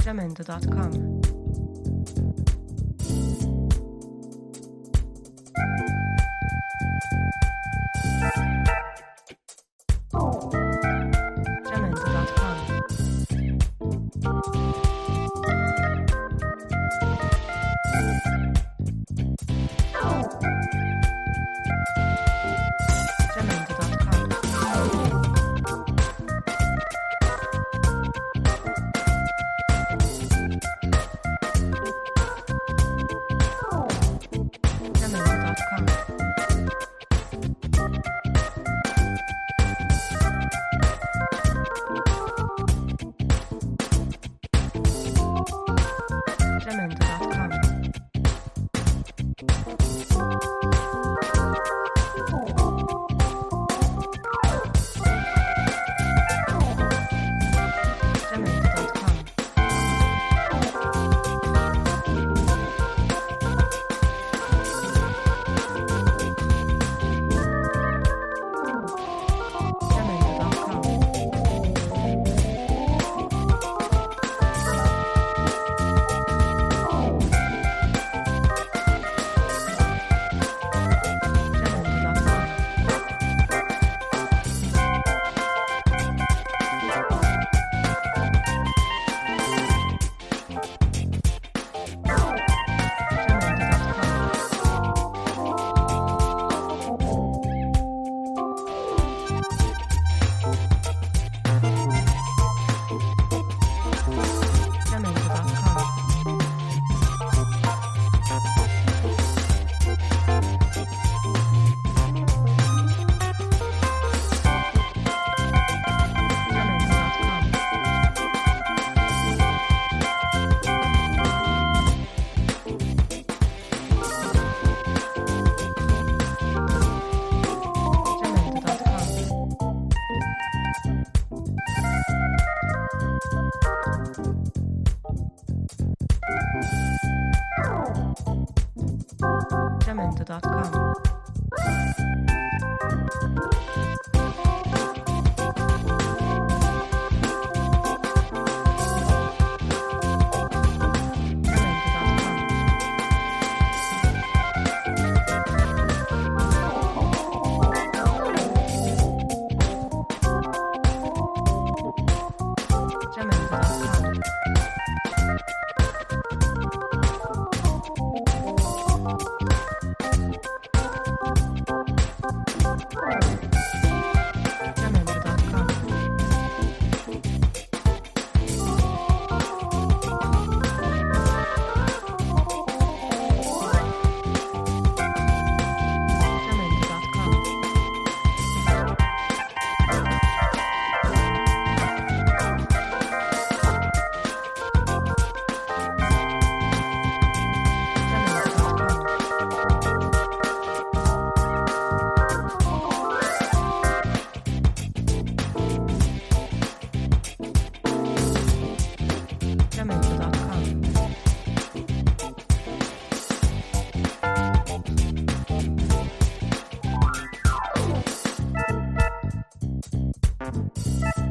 Jamendo.com. Jamendo.com.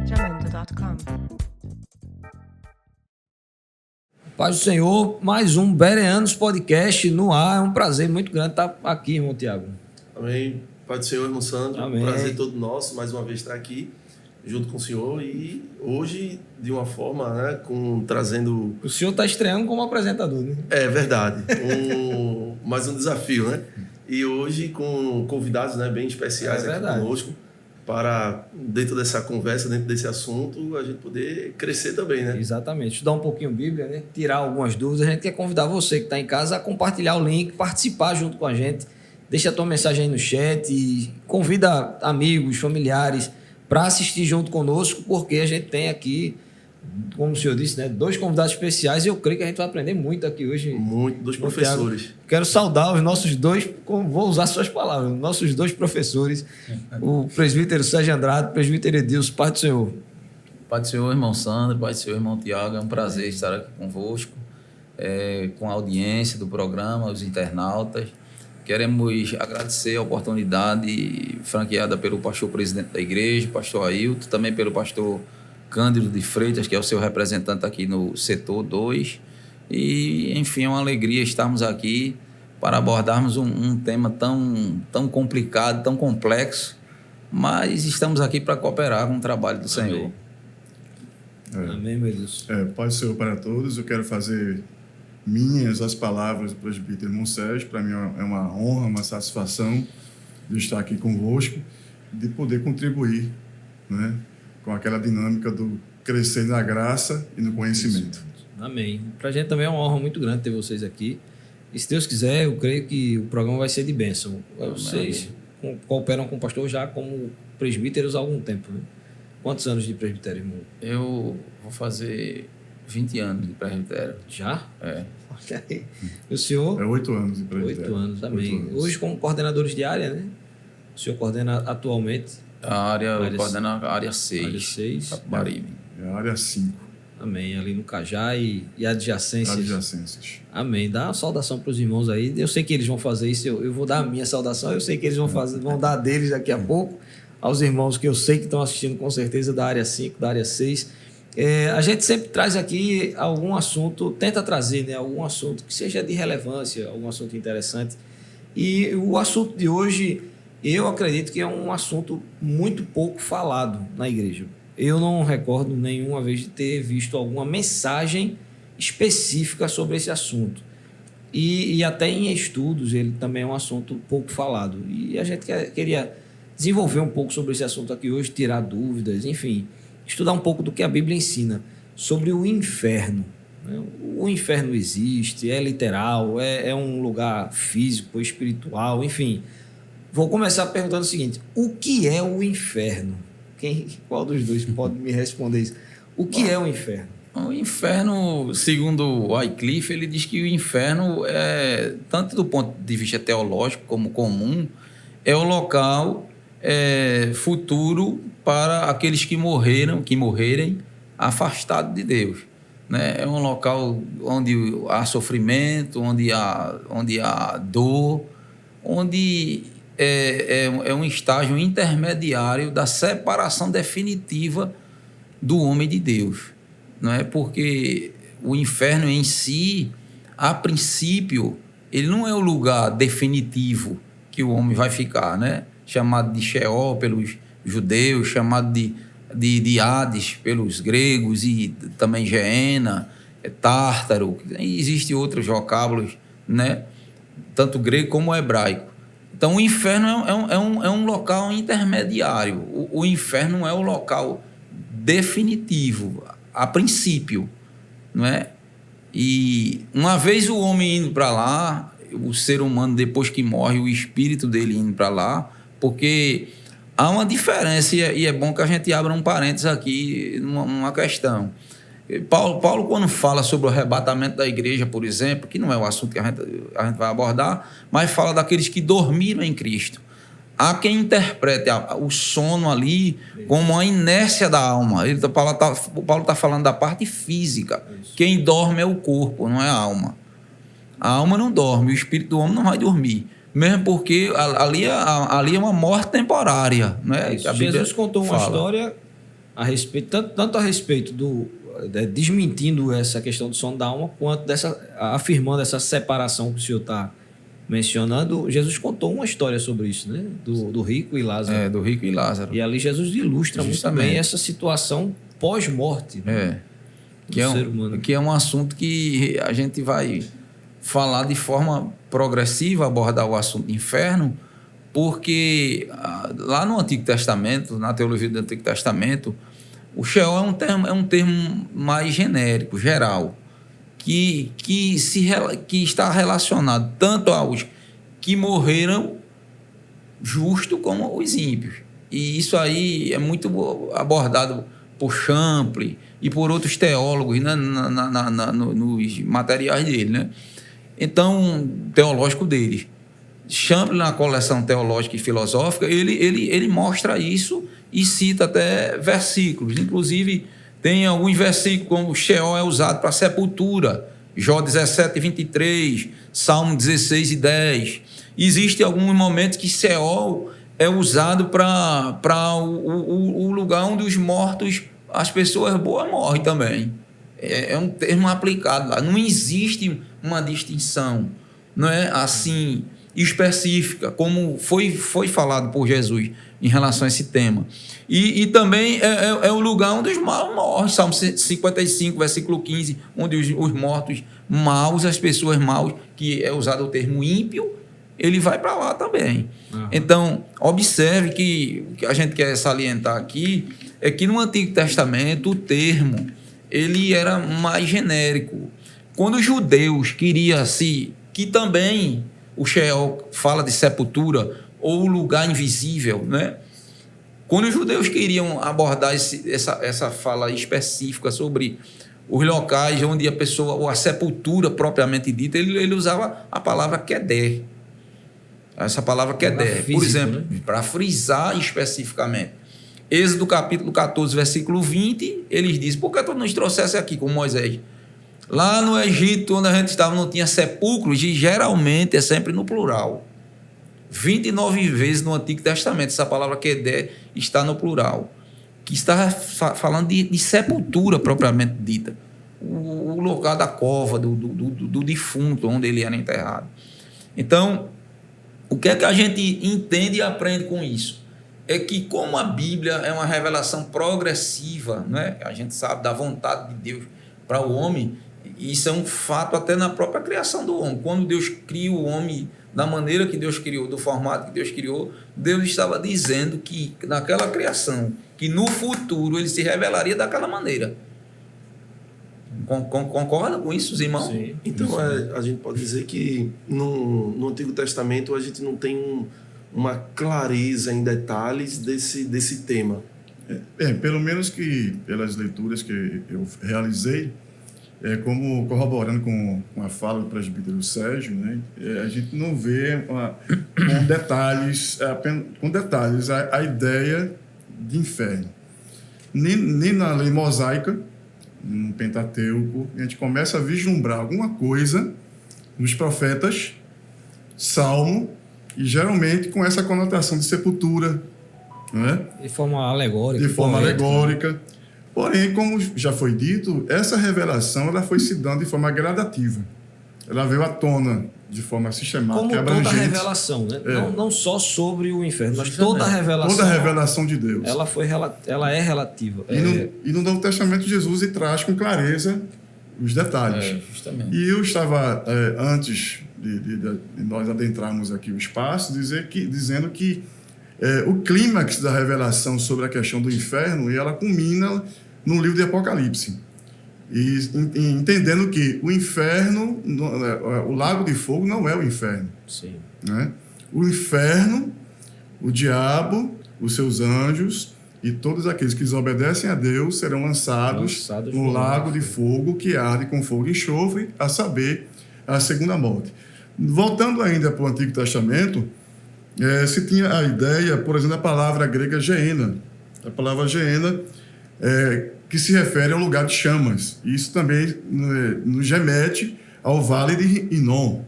Jamendo.com. Paz do Senhor, mais um Bereanos Podcast no ar. É um prazer muito grande estar aqui, irmão Tiago. Amém. Paz do Senhor, irmão Sandro. Amém. Prazer todo nosso, mais uma vez estar aqui junto com o senhor e hoje de uma forma, né, trazendo... O senhor está estreando como apresentador, né? É verdade, mais um desafio, né? E hoje com convidados, né, bem especiais aqui conosco para, dentro dessa conversa, dentro desse assunto, a gente poder crescer também, né? Exatamente. Estudar um pouquinho Bíblia, né? Tirar algumas dúvidas. A gente quer convidar você que está em casa a compartilhar o link, participar junto com a gente. Deixa a tua mensagem aí no chat e convida amigos, familiares para assistir junto conosco, porque a gente tem aqui, como o senhor disse, né, 2 convidados especiais e eu creio que a gente vai aprender muito aqui hoje. Muito, 2 professores. Thiago, quero saudar os nossos 2, vou usar suas palavras, nossos 2 professores, o presbítero Sérgio Andrade, presbítero Edilson. Paz do Senhor. Paz do Senhor, irmão Sandro, paz do Senhor, irmão Tiago. É um prazer estar aqui convosco, com a audiência do programa, os internautas. Queremos agradecer a oportunidade franqueada pelo pastor presidente da igreja, pastor Ailton, também pelo pastor Cândido de Freitas, que é o seu representante aqui no setor 2. E, enfim, é uma alegria estarmos aqui para abordarmos um tema tão complicado, tão complexo, mas estamos aqui para cooperar com o trabalho do Senhor. Amém, meu Deus. Paz do Senhor para todos. Eu quero fazer minhas as palavras do presbítero irmão Sérgio. Para mim é uma honra, uma satisfação de estar aqui convosco, de poder contribuir, né, com aquela dinâmica do crescer na graça e no conhecimento. Amém. Para a gente também é uma honra muito grande ter vocês aqui. E se Deus quiser, eu creio que o programa vai ser de bênção. Vocês cooperam com o pastor já como presbíteros há algum tempo, né? Quantos anos de presbitério, irmão? Eu vou fazer 20 anos de presbitério. Já? É. Olha aí. O senhor? 8 anos de presbitério. 8 anos, amém. 8 anos. Hoje, como coordenadores de área, né? O senhor coordena atualmente Eu coordeno a área 6. área 6. Capibaribe. É a área 5, Amém. Ali no Cajá e adjacências. adjacências. Amém. Dá uma saudação para os irmãos aí. Eu sei que eles vão fazer isso. Eu vou dar a minha saudação. Eu sei que eles vão dar a deles daqui a pouco. Aos irmãos que eu sei que estão assistindo com certeza da área 5, da área 6. A gente sempre traz aqui algum assunto, tenta trazer, né, algum assunto que seja de relevância, algum assunto interessante. E o assunto de hoje, eu acredito que é um assunto muito pouco falado na igreja. Eu não recordo nenhuma vez de ter visto alguma mensagem específica sobre esse assunto. E até em estudos ele também é um assunto pouco falado. E a gente queria desenvolver um pouco sobre esse assunto aqui hoje, tirar dúvidas, enfim, estudar um pouco do que a Bíblia ensina sobre o inferno. O inferno existe, é literal, é um lugar físico, espiritual, enfim. Vou começar perguntando o seguinte: o que é o inferno? Qual dos dois pode me responder isso? O que é o inferno? O inferno, segundo Wycliffe, ele diz que o inferno, tanto do ponto de vista teológico como comum, é o local futuro para aqueles que morrerem afastados de Deus, né? É um local onde há sofrimento, onde há dor, onde é um estágio intermediário da separação definitiva do homem de Deus, não é? Porque o inferno em si, a princípio, ele não é o lugar definitivo que o homem vai ficar, né? Chamado de Sheol pelos judeus, chamado de Hades pelos gregos, e também Geena, Tártaro. Existem outros vocábulos, né? Tanto grego como hebraico. Então, o inferno é um local intermediário. O inferno não é o local definitivo, a princípio, não é? E uma vez o homem indo para lá, o ser humano, depois que morre, o espírito dele indo para lá, porque há uma diferença, e é bom que a gente abra um parênteses aqui numa questão. Paulo, quando fala sobre o arrebatamento da igreja, por exemplo, que não é o assunto que a gente vai abordar, mas fala daqueles que dormiram em Cristo. Há quem interprete o sono ali como a inércia da alma. Paulo está falando da parte física. Quem dorme é o corpo, não é a alma. A alma não dorme, o espírito do homem não vai dormir. Mesmo porque ali é uma morte temporária. Não é? Jesus contou uma história a respeito, tanto a respeito desmentindo essa questão do sono da alma, quanto afirmando essa separação que o senhor está mencionando. Jesus contou uma história sobre isso, né? Do rico e Lázaro. Do rico e Lázaro. E ali Jesus ilustra muito bem essa situação pós-morte. Né? Ser humano. Que é um assunto que a gente vai falar de forma progressiva, abordar o assunto inferno, porque lá no Antigo Testamento, na teologia do Antigo Testamento, o Sheol é um termo mais genérico, geral, que está relacionado tanto aos que morreram justo como os ímpios. E isso aí é muito abordado por Champlin e por outros teólogos, né, nos materiais dele, né? Então, teológico deles. Champlin, na coleção teológica e filosófica, ele mostra isso e cita até versículos. Inclusive, tem alguns versículos como Sheol é usado para sepultura, Jó 17, 23, Salmo 16 e 10. Existem alguns momentos que Sheol é usado para o lugar onde os mortos as pessoas boas morrem também. É um termo aplicado lá. Não existe uma distinção, não é assim específica, como foi falado por Jesus em relação a esse tema. E também é o lugar onde os maus morrem. Salmo 55, versículo 15, onde os mortos maus, as pessoas maus, que é usado o termo ímpio, ele vai para lá também. Uhum. Então, observe que o que a gente quer salientar aqui é que no Antigo Testamento o termo ele era mais genérico. Quando os judeus queriam que também o Sheol fala de sepultura ou lugar invisível, né? Quando os judeus queriam abordar essa fala específica sobre os locais onde a pessoa, ou a sepultura propriamente dita, ele usava a palavra Kedé. Essa palavra Kedé, por exemplo, né? Para frisar especificamente. Êxodo capítulo 14, versículo 20, eles dizem, por que tu nos trouxesse aqui com Moisés? Lá no Egito, onde a gente estava, não tinha sepulcros, e geralmente é sempre no plural. 29 vezes no Antigo Testamento, essa palavra Kedé está no plural, que está falando de sepultura propriamente dita, o local da cova, do defunto, onde ele era enterrado. Então, o que é que a gente entende e aprende com isso? É que como a Bíblia é uma revelação progressiva, né? A gente sabe da vontade de Deus para o homem, e isso é um fato até na própria criação do homem. Quando Deus cria o homem da maneira que Deus criou, do formato que Deus criou, Deus estava dizendo que naquela criação, que no futuro ele se revelaria daquela maneira. Concorda com isso, irmão? Sim. Então, a gente pode dizer que no Antigo Testamento a gente não tem uma clareza em detalhes desse tema. Pelo menos que pelas leituras que eu realizei, como corroborando com a fala do presbítero Sérgio, né, a gente não vê com detalhes a ideia de inferno. Nem na lei mosaica, no Pentateuco, a gente começa a vislumbrar alguma coisa nos profetas, Salmo, e geralmente com essa conotação de sepultura, não é? De forma alegórica. De forma alegórica. Porém, como já foi dito, essa revelação ela foi se dando de forma gradativa. Ela veio à tona de forma sistemática, como abrangente. Toda a revelação, né? Não só sobre o inferno, mas toda a revelação. Toda a revelação de Deus. Ela é relativa. E no Novo Testamento, Jesus traz com clareza os detalhes. Justamente. E eu estava, antes de nós adentrarmos aqui o espaço, dizendo que o clímax da revelação sobre a questão do inferno, ela culmina no livro de Apocalipse. E entendendo que o inferno, o lago de fogo não é o inferno. Sim. Né? O inferno, o diabo, os seus anjos e todos aqueles que desobedecem a Deus serão lançados no lago de fogo que arde com fogo e enxofre, a saber, a segunda morte. Voltando ainda para o Antigo Testamento, se tinha a ideia, por exemplo, da palavra grega Geena. A palavra Geena que se refere ao lugar de chamas. Isso também nos remete ao Vale de Inom,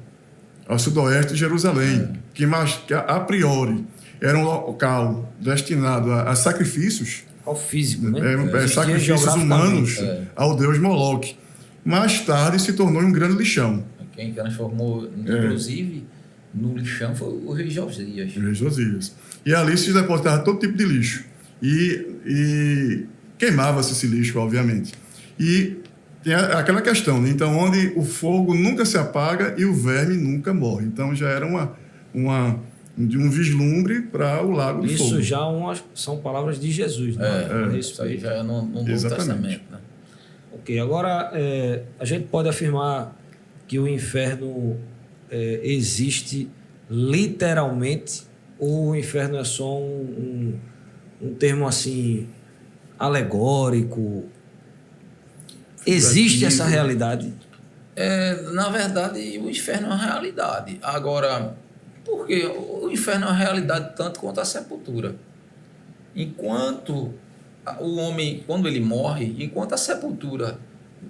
ao sudoeste de Jerusalém, que a priori era um local destinado a sacrifícios, ao físico, né? Sacrifícios humanos ao deus Moloque. Mais tarde se tornou um grande lixão. Quem transformou, inclusive, no lixão foi o rei Josias. O rei Josias. E ali se depositava todo tipo de lixo. E queimava-se esse lixo, obviamente. E tem aquela questão, né? Então, onde o fogo nunca se apaga e o verme nunca morre. Então, já era um vislumbre para o lago de fogo. Isso já são palavras de Jesus, né? Isso aí já é no Novo Testamento, né? Ok, agora a gente pode afirmar que o inferno existe literalmente, ou o inferno é só um termo assim alegórico? Existe essa realidade? Na verdade, o inferno é uma realidade. Agora, por quê? O inferno é uma realidade tanto quanto a sepultura. Enquanto o homem, quando ele morre, enquanto a sepultura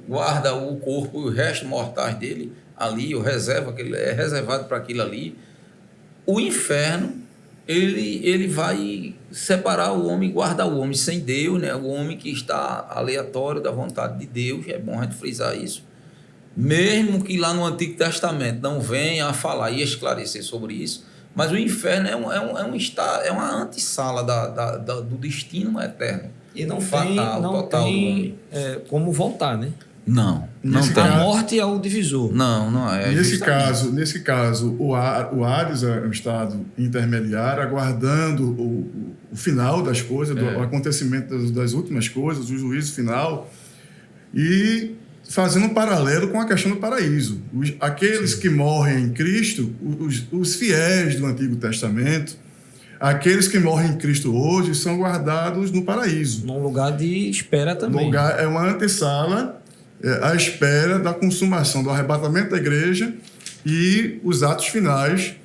guarda o corpo e o resto mortais dele ali, ou reserva, que ele é reservado para aquilo ali, o inferno ele vai separar o homem e guardar o homem sem Deus, né? O homem que está aleatório da vontade de Deus, é bom a gente frisar isso. Mesmo que lá no Antigo Testamento não venha a falar e esclarecer sobre isso, mas o inferno é uma antessala do destino eterno. E não fatal, tem, não total do homem. tem como voltar, né? Não Nesse tem. A morte é o divisor. Não é. Nesse justamente. caso, o Hades é um estado intermediário, aguardando o final das coisas, o acontecimento das últimas coisas, o juízo final, e fazendo um paralelo com a questão do paraíso. Aqueles que morrem em Cristo, os fiéis do Antigo Testamento, aqueles que morrem em Cristo hoje são guardados no paraíso. Num lugar de espera também. É uma antessala à espera da consumação do arrebatamento da igreja e os atos finais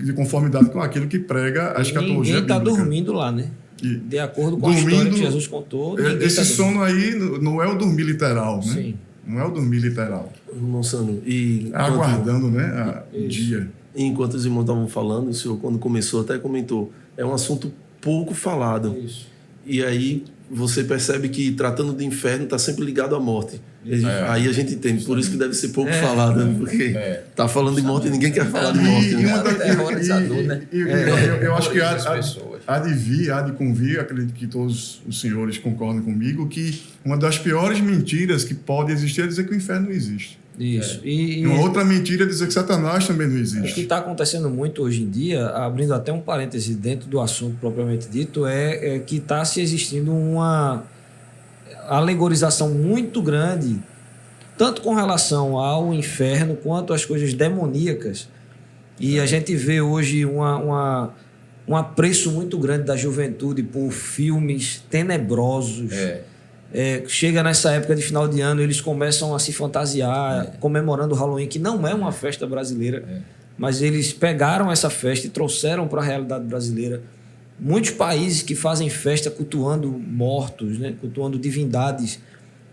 de conformidade com aquilo que prega a escatologia Ninguém está bíblica. dormindo lá, né? E De acordo com a história que Jesus contou. ninguém Esse tá sono aí não é o dormir literal, né? Sim. Não é o dormir literal. Irmão Sandro, e Aguardando, né, o Isso. dia. enquanto os irmãos estavam falando, o senhor, quando começou, até comentou, é um assunto pouco falado. Isso. E aí você percebe que, tratando de inferno, está sempre ligado à morte. É. Aí a gente entende, por isso que deve ser pouco falado, né? Porque tá falando de morte e ninguém quer falar de E morte. Né? uma da- É terrorizador, né? eu acho que Terroriza as pessoas. há de convir, acredito que todos os senhores concordam comigo, que uma das piores mentiras que pode existir é dizer que o inferno não existe. Isso. E uma outra mentira é dizer que Satanás também não O que existe. está acontecendo muito hoje em dia, abrindo até um parêntese dentro do assunto propriamente dito, é que está se existindo uma alegorização muito grande, tanto com relação ao inferno quanto às coisas demoníacas. E a gente vê hoje um apreço muito grande da juventude por filmes tenebrosos. Chega nessa época de final de ano, eles começam a se fantasiar, comemorando o Halloween, que não é uma festa brasileira, mas eles pegaram essa festa e trouxeram para a realidade brasileira. Muitos países que fazem festa cultuando mortos, né? Cultuando divindades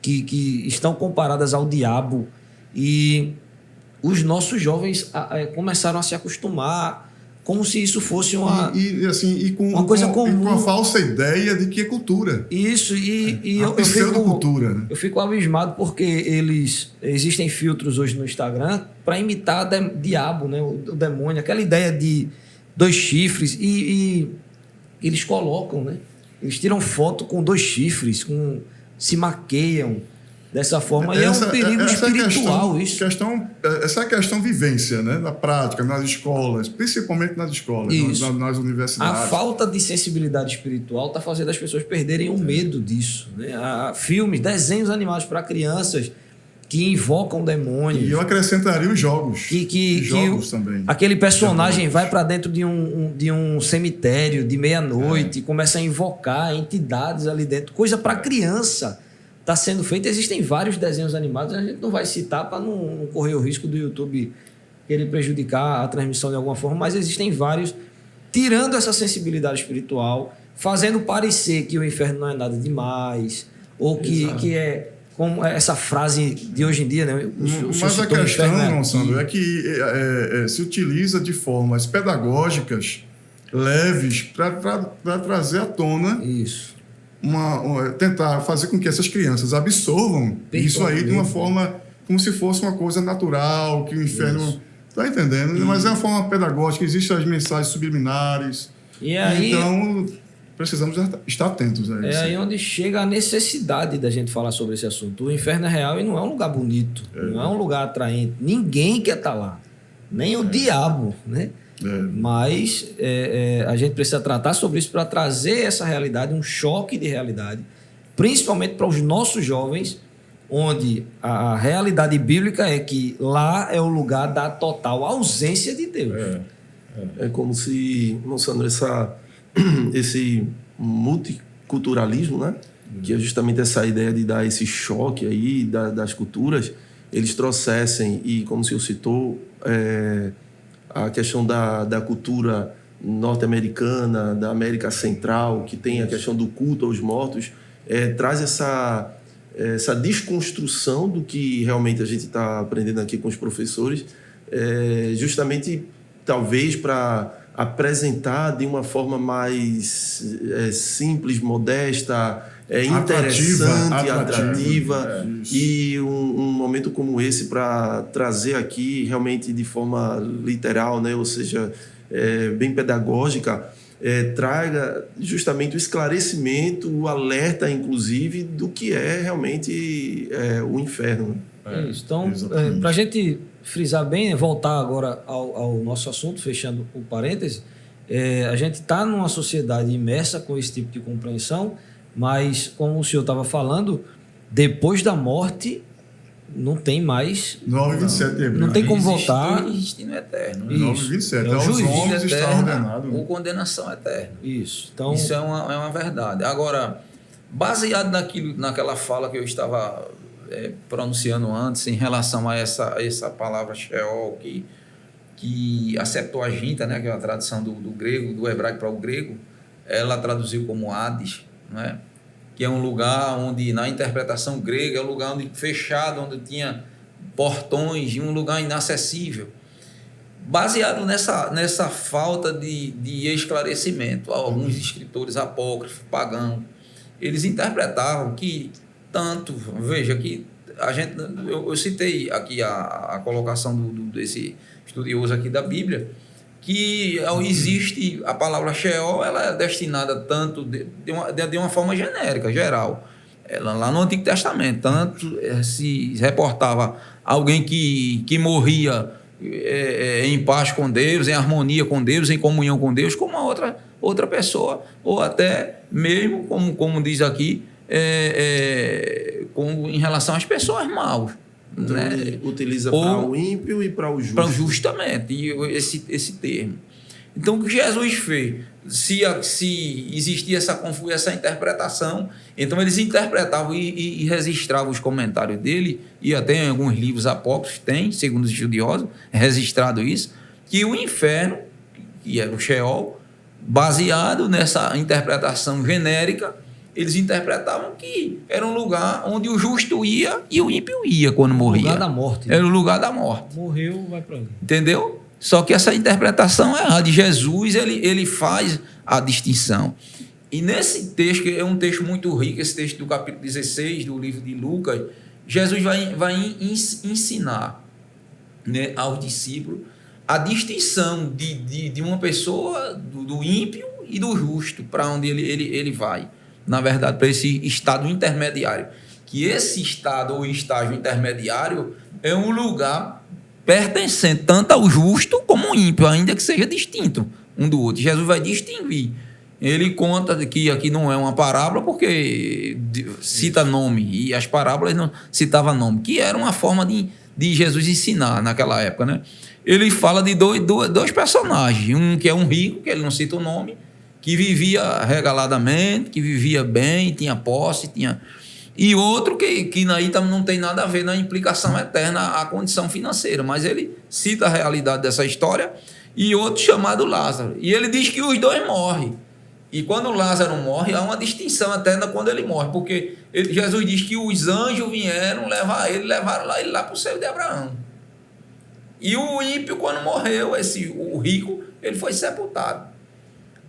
que estão comparadas ao diabo. E os nossos jovens começaram a se acostumar como se isso fosse uma Uma coisa comum. com a falsa ideia de que é cultura. Isso, e Uma pseudocultura, né? eu fico abismado porque existem filtros hoje no Instagram para imitar diabo, né? O demônio, aquela ideia de 2 chifres, e eles colocam, né? Eles tiram foto com 2 chifres, se maqueiam dessa forma, e é um perigo espiritual isso. Essa é a questão vivência, né? Na prática, nas escolas, principalmente nas escolas, Isso. nas universidades. A falta de sensibilidade espiritual está fazendo as pessoas perderem o medo disso, né? Filmes, desenhos animados para crianças que invocam demônios. E eu acrescentaria os jogos. Jogos também. Aquele personagem vai para dentro de um cemitério de meia-noite e começa a invocar entidades ali dentro. Coisa para criança está sendo feita. Existem vários desenhos animados, a gente não vai citar para não correr o risco do YouTube querer prejudicar a transmissão de alguma forma, mas existem vários tirando essa sensibilidade espiritual, fazendo parecer que o inferno não é nada demais, ou que é como essa frase de hoje em dia, né? Mas a questão, Sandro, é que se utiliza de formas pedagógicas leves para trazer à tona Isso. tentar fazer com que essas crianças absorvam isso aí de uma forma como se fosse uma coisa natural, que o inferno... Está entendendo? Mas é uma forma pedagógica, existem as mensagens subliminares. E aí, então, precisamos estar atentos a isso. É aí onde chega a necessidade da gente falar sobre esse assunto. O inferno é real e não é um lugar bonito, não é um lugar atraente. Ninguém quer estar lá, nem o diabo, né? Mas a gente precisa tratar sobre isso para trazer essa realidade, um choque de realidade, principalmente para os nossos jovens, onde a realidade bíblica é que lá é o lugar da total ausência de Deus. É como se, não Sandro, esse multiculturalismo, né? Que é justamente essa ideia de dar esse choque aí das culturas, eles trouxessem, e como o senhor citou, a questão da cultura norte-americana, da América Central, que tem a questão do culto aos mortos, traz essa desconstrução do que realmente a gente está aprendendo aqui com os professores, justamente talvez para apresentar de uma forma mais simples, modesta, interessante, atrativa. E um momento como esse para trazer aqui realmente de forma literal, né? Ou seja, bem pedagógica, traga justamente o esclarecimento, o alerta, inclusive, do que é realmente o inferno. Isso. Então, para a gente frisar bem, voltar agora ao nosso assunto, fechando o parêntese, a gente está numa sociedade imersa com esse tipo de compreensão, mas, como o senhor estava falando, depois da morte não tem mais... 9:27 de abril. Não tem como voltar. O destino eterno. 9:27. Aos homens está ordenado. Ou condenação eterna. Isso. Então, isso é uma verdade. Agora, baseado naquela fala que eu estava pronunciando antes em relação a essa palavra Sheol, que a Septuaginta, né, que é a tradução do grego, do hebraico para o grego, ela traduziu como Hades, né, que é um lugar onde, na interpretação grega, é um lugar fechado, onde tinha portões, e um lugar inacessível. Baseado nessa falta de esclarecimento, alguns escritores apócrifos, pagãos, eles interpretavam que tanto, veja que eu citei aqui a colocação desse estudioso aqui da Bíblia, que existe a palavra Sheol, ela é destinada tanto de uma forma genérica, geral. Ela, lá no Antigo Testamento, tanto se reportava alguém que morria em paz com Deus, em harmonia com Deus, em comunhão com Deus, como uma outra pessoa, ou até mesmo, como diz aqui, em relação às pessoas maus. Então, né? Ele utiliza para o ímpio e para o justo. Para justamente, esse termo. Então, o que Jesus fez? Se existia essa interpretação, então eles interpretavam e registravam os comentários dele, e até em alguns livros apócrifos tem, segundo os estudiosos, registrado isso, que o inferno, que era o Sheol, baseado nessa interpretação genérica, eles interpretavam que era um lugar onde o justo ia e o ímpio ia quando morria. O lugar da morte. Né? Era o lugar da morte. Morreu, vai para ali. Entendeu? Só que essa interpretação é errada. Jesus, ele faz a distinção. E nesse texto, que é um texto muito rico, esse texto do capítulo 16 do livro de Lucas, Jesus vai ensinar, né, aos discípulos a distinção de uma pessoa, do ímpio e do justo, para onde ele vai. Na verdade, para esse estado intermediário. Que esse estado ou estágio intermediário é um lugar pertencente tanto ao justo como ao ímpio, ainda que seja distinto um do outro. Jesus vai distinguir. Ele conta que aqui não é uma parábola porque cita nome, e as parábolas não citavam nome, que era uma forma de Jesus ensinar naquela época, né? Ele fala de dois personagens, um que é um rico, que ele não cita o nome, que vivia regaladamente, que vivia bem, tinha posse, e outro que aí não tem nada a ver na implicação eterna à condição financeira, mas ele cita a realidade dessa história, e outro chamado Lázaro. E ele diz que os dois morrem. E quando Lázaro morre, há uma distinção eterna quando ele morre, porque Jesus diz que os anjos vieram levar ele, levaram ele lá para o seio de Abraão. E o ímpio, quando morreu, o rico, ele foi sepultado.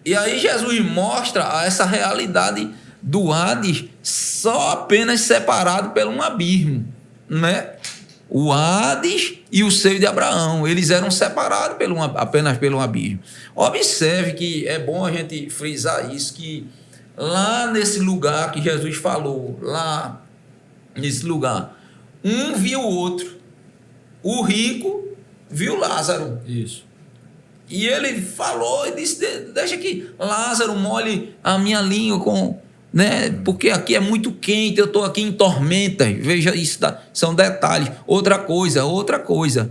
E aí Jesus mostra essa realidade do Hades só apenas separado por um abismo, né? O Hades e o seio de Abraão, eles eram separados apenas pelo abismo. Observe que é bom a gente frisar isso, que lá nesse lugar que Jesus falou, lá nesse lugar, um viu o outro. O rico viu Lázaro. Isso. E ele falou e disse, deixa que Lázaro molhe a minha língua né? Porque aqui é muito quente, eu estou aqui em tormentas. Veja, isso são detalhes. Outra coisa.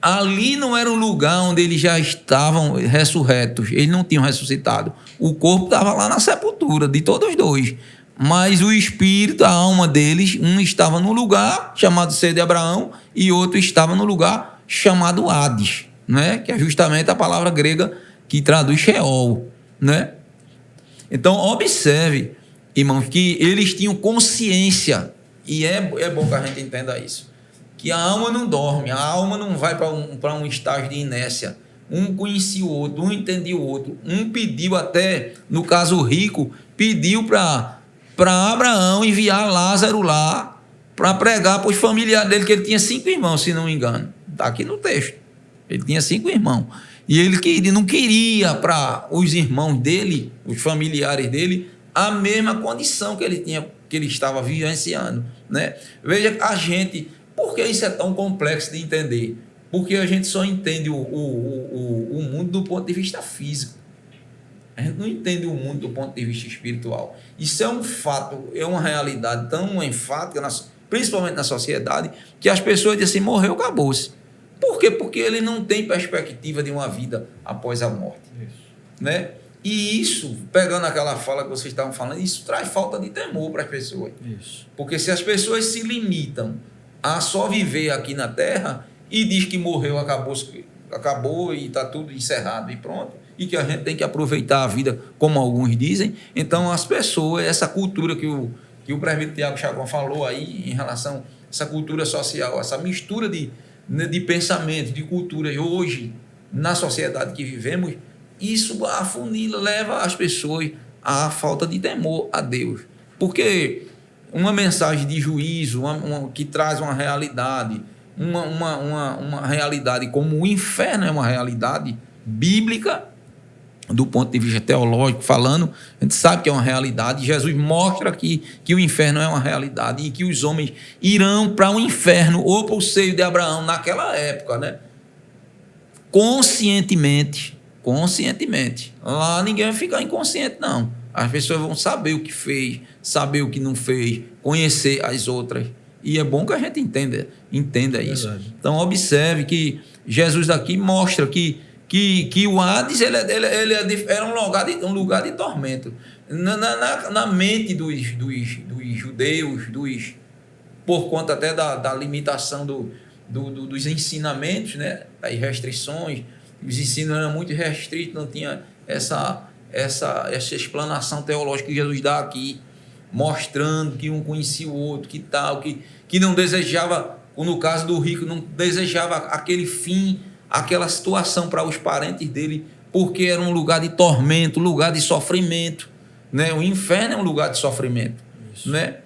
Ali não era um lugar onde eles já estavam ressurretos. Eles não tinham ressuscitado. O corpo estava lá na sepultura de todos os dois. Mas o espírito, a alma deles, um estava no lugar chamado seio de Abraão e outro estava no lugar chamado Hades, né? Que é justamente a palavra grega que traduz Sheol, né? Então, observe, irmãos, que eles tinham consciência, e é bom que a gente entenda isso, que a alma não dorme, a alma não vai para um estágio de inércia, um conhecia o outro, um entendia o outro, um pediu até, no caso o rico, pediu para Abraão enviar Lázaro lá para pregar para os familiares dele, que ele tinha 5 irmãos, se não me engano. Está aqui no texto. Ele tinha 5 irmãos. E ele não queria para os irmãos dele, os familiares dele, a mesma condição que ele tinha, que ele estava vivenciando, né? Veja a gente, por que isso é tão complexo de entender? Porque a gente só entende o mundo do ponto de vista físico. A gente não entende o mundo do ponto de vista espiritual. Isso é um fato, é uma realidade tão enfática, principalmente na sociedade, que as pessoas dizem assim, morreu, acabou-se. Por quê? Porque ele não tem perspectiva de uma vida após a morte. Né? E isso, pegando aquela fala que vocês estavam falando, isso traz falta de temor para as pessoas. Isso. Porque se as pessoas se limitam a só viver aqui na Terra e diz que morreu, acabou e está tudo encerrado e pronto, e que a gente tem que aproveitar a vida como alguns dizem, então as pessoas, essa cultura que o presbítero Tiago Chacon falou aí em relação a essa cultura social, essa mistura de pensamento, de culturas hoje na sociedade que vivemos, isso afunila, leva as pessoas à falta de temor a Deus. Porque uma mensagem de juízo, que traz uma realidade, uma realidade como o inferno é uma realidade bíblica, do ponto de vista teológico falando, a gente sabe que é uma realidade. Jesus mostra que o inferno é uma realidade e que os homens irão para o inferno ou para o seio de Abraão naquela época, né? Conscientemente. Lá ninguém vai ficar inconsciente, não. As pessoas vão saber o que fez, saber o que não fez, conhecer as outras. E é bom que a gente entenda isso. Verdade. Então, observe que Jesus daqui mostra que o Hades era um lugar de tormento. Na mente dos judeus, por conta até da limitação dos ensinamentos, né? Das restrições, os ensinos eram muito restritos, não tinha essa explanação teológica que Jesus dá aqui, mostrando que um conhecia o outro, que não desejava, no caso do rico, não desejava aquele fim, aquela situação para os parentes dele, porque era um lugar de tormento, lugar de sofrimento, né? O inferno é um lugar de sofrimento. Isso. Né?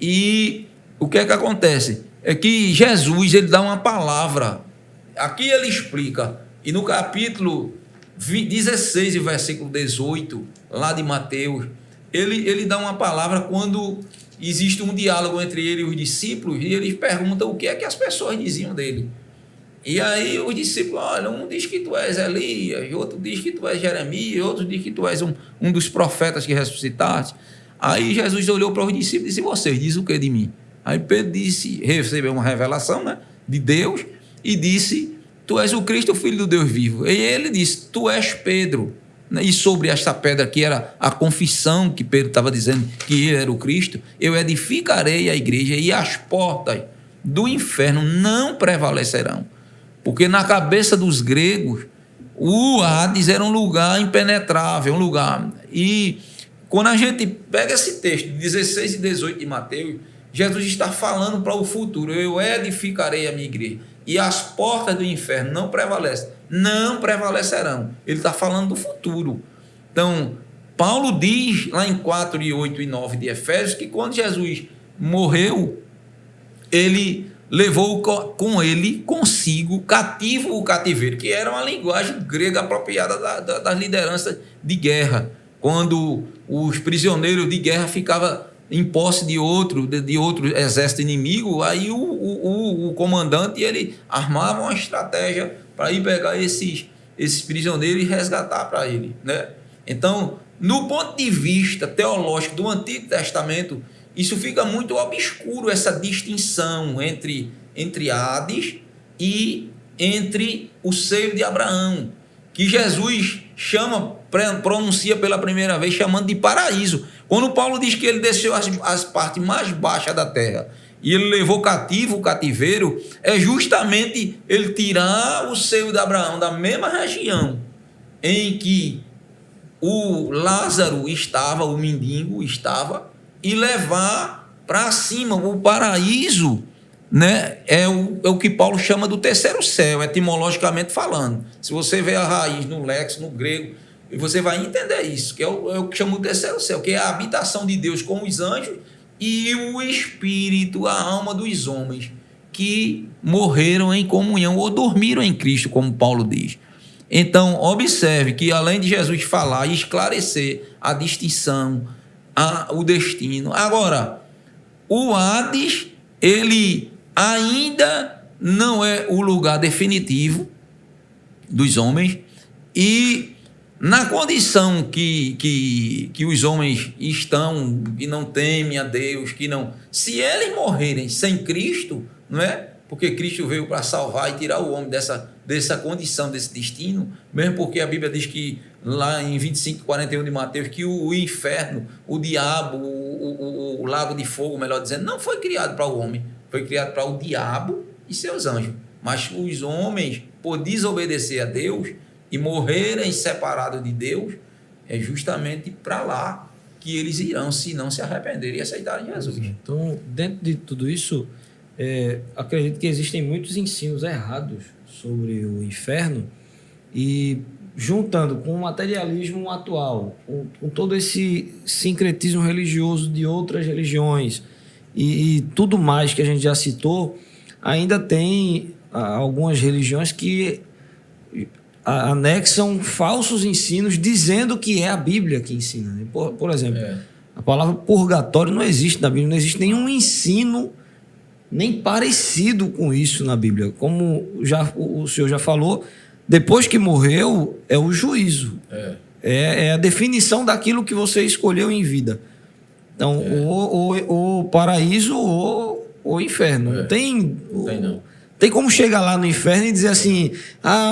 E o que é que acontece? É que Jesus, ele dá uma palavra, aqui ele explica, e no capítulo 16 e versículo 18, lá de Mateus, ele dá uma palavra quando existe um diálogo entre ele e os discípulos, e ele pergunta o que é que as pessoas diziam dele. E aí os discípulos, olha, um diz que tu és Elias, outro diz que tu és Jeremias, outro diz que tu és um dos profetas que ressuscitaste. Aí Jesus olhou para os discípulos e disse, vocês dizem o que de mim? Aí Pedro recebeu uma revelação, né, de Deus e disse, tu és o Cristo, o Filho do Deus vivo. E ele disse, tu és Pedro. E sobre esta pedra que era a confissão que Pedro estava dizendo que ele era o Cristo, eu edificarei a igreja e as portas do inferno não prevalecerão. Porque na cabeça dos gregos, o Hades era um lugar impenetrável, um lugar... E quando a gente pega esse texto, 16 e 18 de Mateus, Jesus está falando para o futuro, eu edificarei a minha igreja, e as portas do inferno não prevalecerão. Ele está falando do futuro. Então, Paulo diz, lá em 4, 8 e 9 de Efésios, que quando Jesus morreu, ele levou consigo cativo o cativeiro, que era uma linguagem grega apropriada das lideranças de guerra. Quando os prisioneiros de guerra ficavam em posse de outro exército inimigo, aí o comandante ele armava uma estratégia para ir pegar esses prisioneiros e resgatar para ele, né? Então, no ponto de vista teológico do Antigo Testamento, isso fica muito obscuro, essa distinção entre Hades e entre o seio de Abraão, que Jesus pronuncia pela primeira vez chamando de paraíso. Quando Paulo diz que ele desceu as partes mais baixas da terra e ele levou cativo o cativeiro, é justamente ele tirar o seio de Abraão da mesma região em que o Lázaro estava, o mendigo estava, e levar para cima o paraíso né, é o que Paulo chama do terceiro céu, etimologicamente falando. Se você vê a raiz no léxico, no grego, você vai entender isso, que é o que chama o terceiro céu, que é a habitação de Deus com os anjos e o espírito, a alma dos homens que morreram em comunhão ou dormiram em Cristo, como Paulo diz. Então, observe que além de Jesus falar e esclarecer a distinção, o destino. Agora, o Hades, ele ainda não é o lugar definitivo dos homens e na condição que os homens estão e não temem a Deus, que não... Se eles morrerem sem Cristo, não é? Porque Cristo veio para salvar e tirar o homem dessa condição, desse destino, mesmo porque a Bíblia diz que lá em 25:41 de Mateus, que o inferno, o diabo, o lago de fogo, melhor dizendo, não foi criado para o homem, foi criado para o diabo e seus anjos. Mas os homens, por desobedecer a Deus e morrerem separados de Deus, é justamente para lá que eles irão, se não se arrependerem e aceitarem Jesus. Então, dentro de tudo isso, acredito que existem muitos ensinos errados sobre o inferno e juntando com o materialismo atual, com todo esse sincretismo religioso de outras religiões e tudo mais que a gente já citou, ainda tem algumas religiões que anexam falsos ensinos dizendo que é a Bíblia que ensina. Né? Por exemplo, a palavra purgatório não existe na Bíblia, não existe nenhum ensino nem parecido com isso na Bíblia. Como o senhor já falou, depois que morreu, é o juízo. É a definição daquilo que você escolheu em vida. Então, o paraíso ou o inferno. Não tem... Tem como chegar lá no inferno e dizer assim,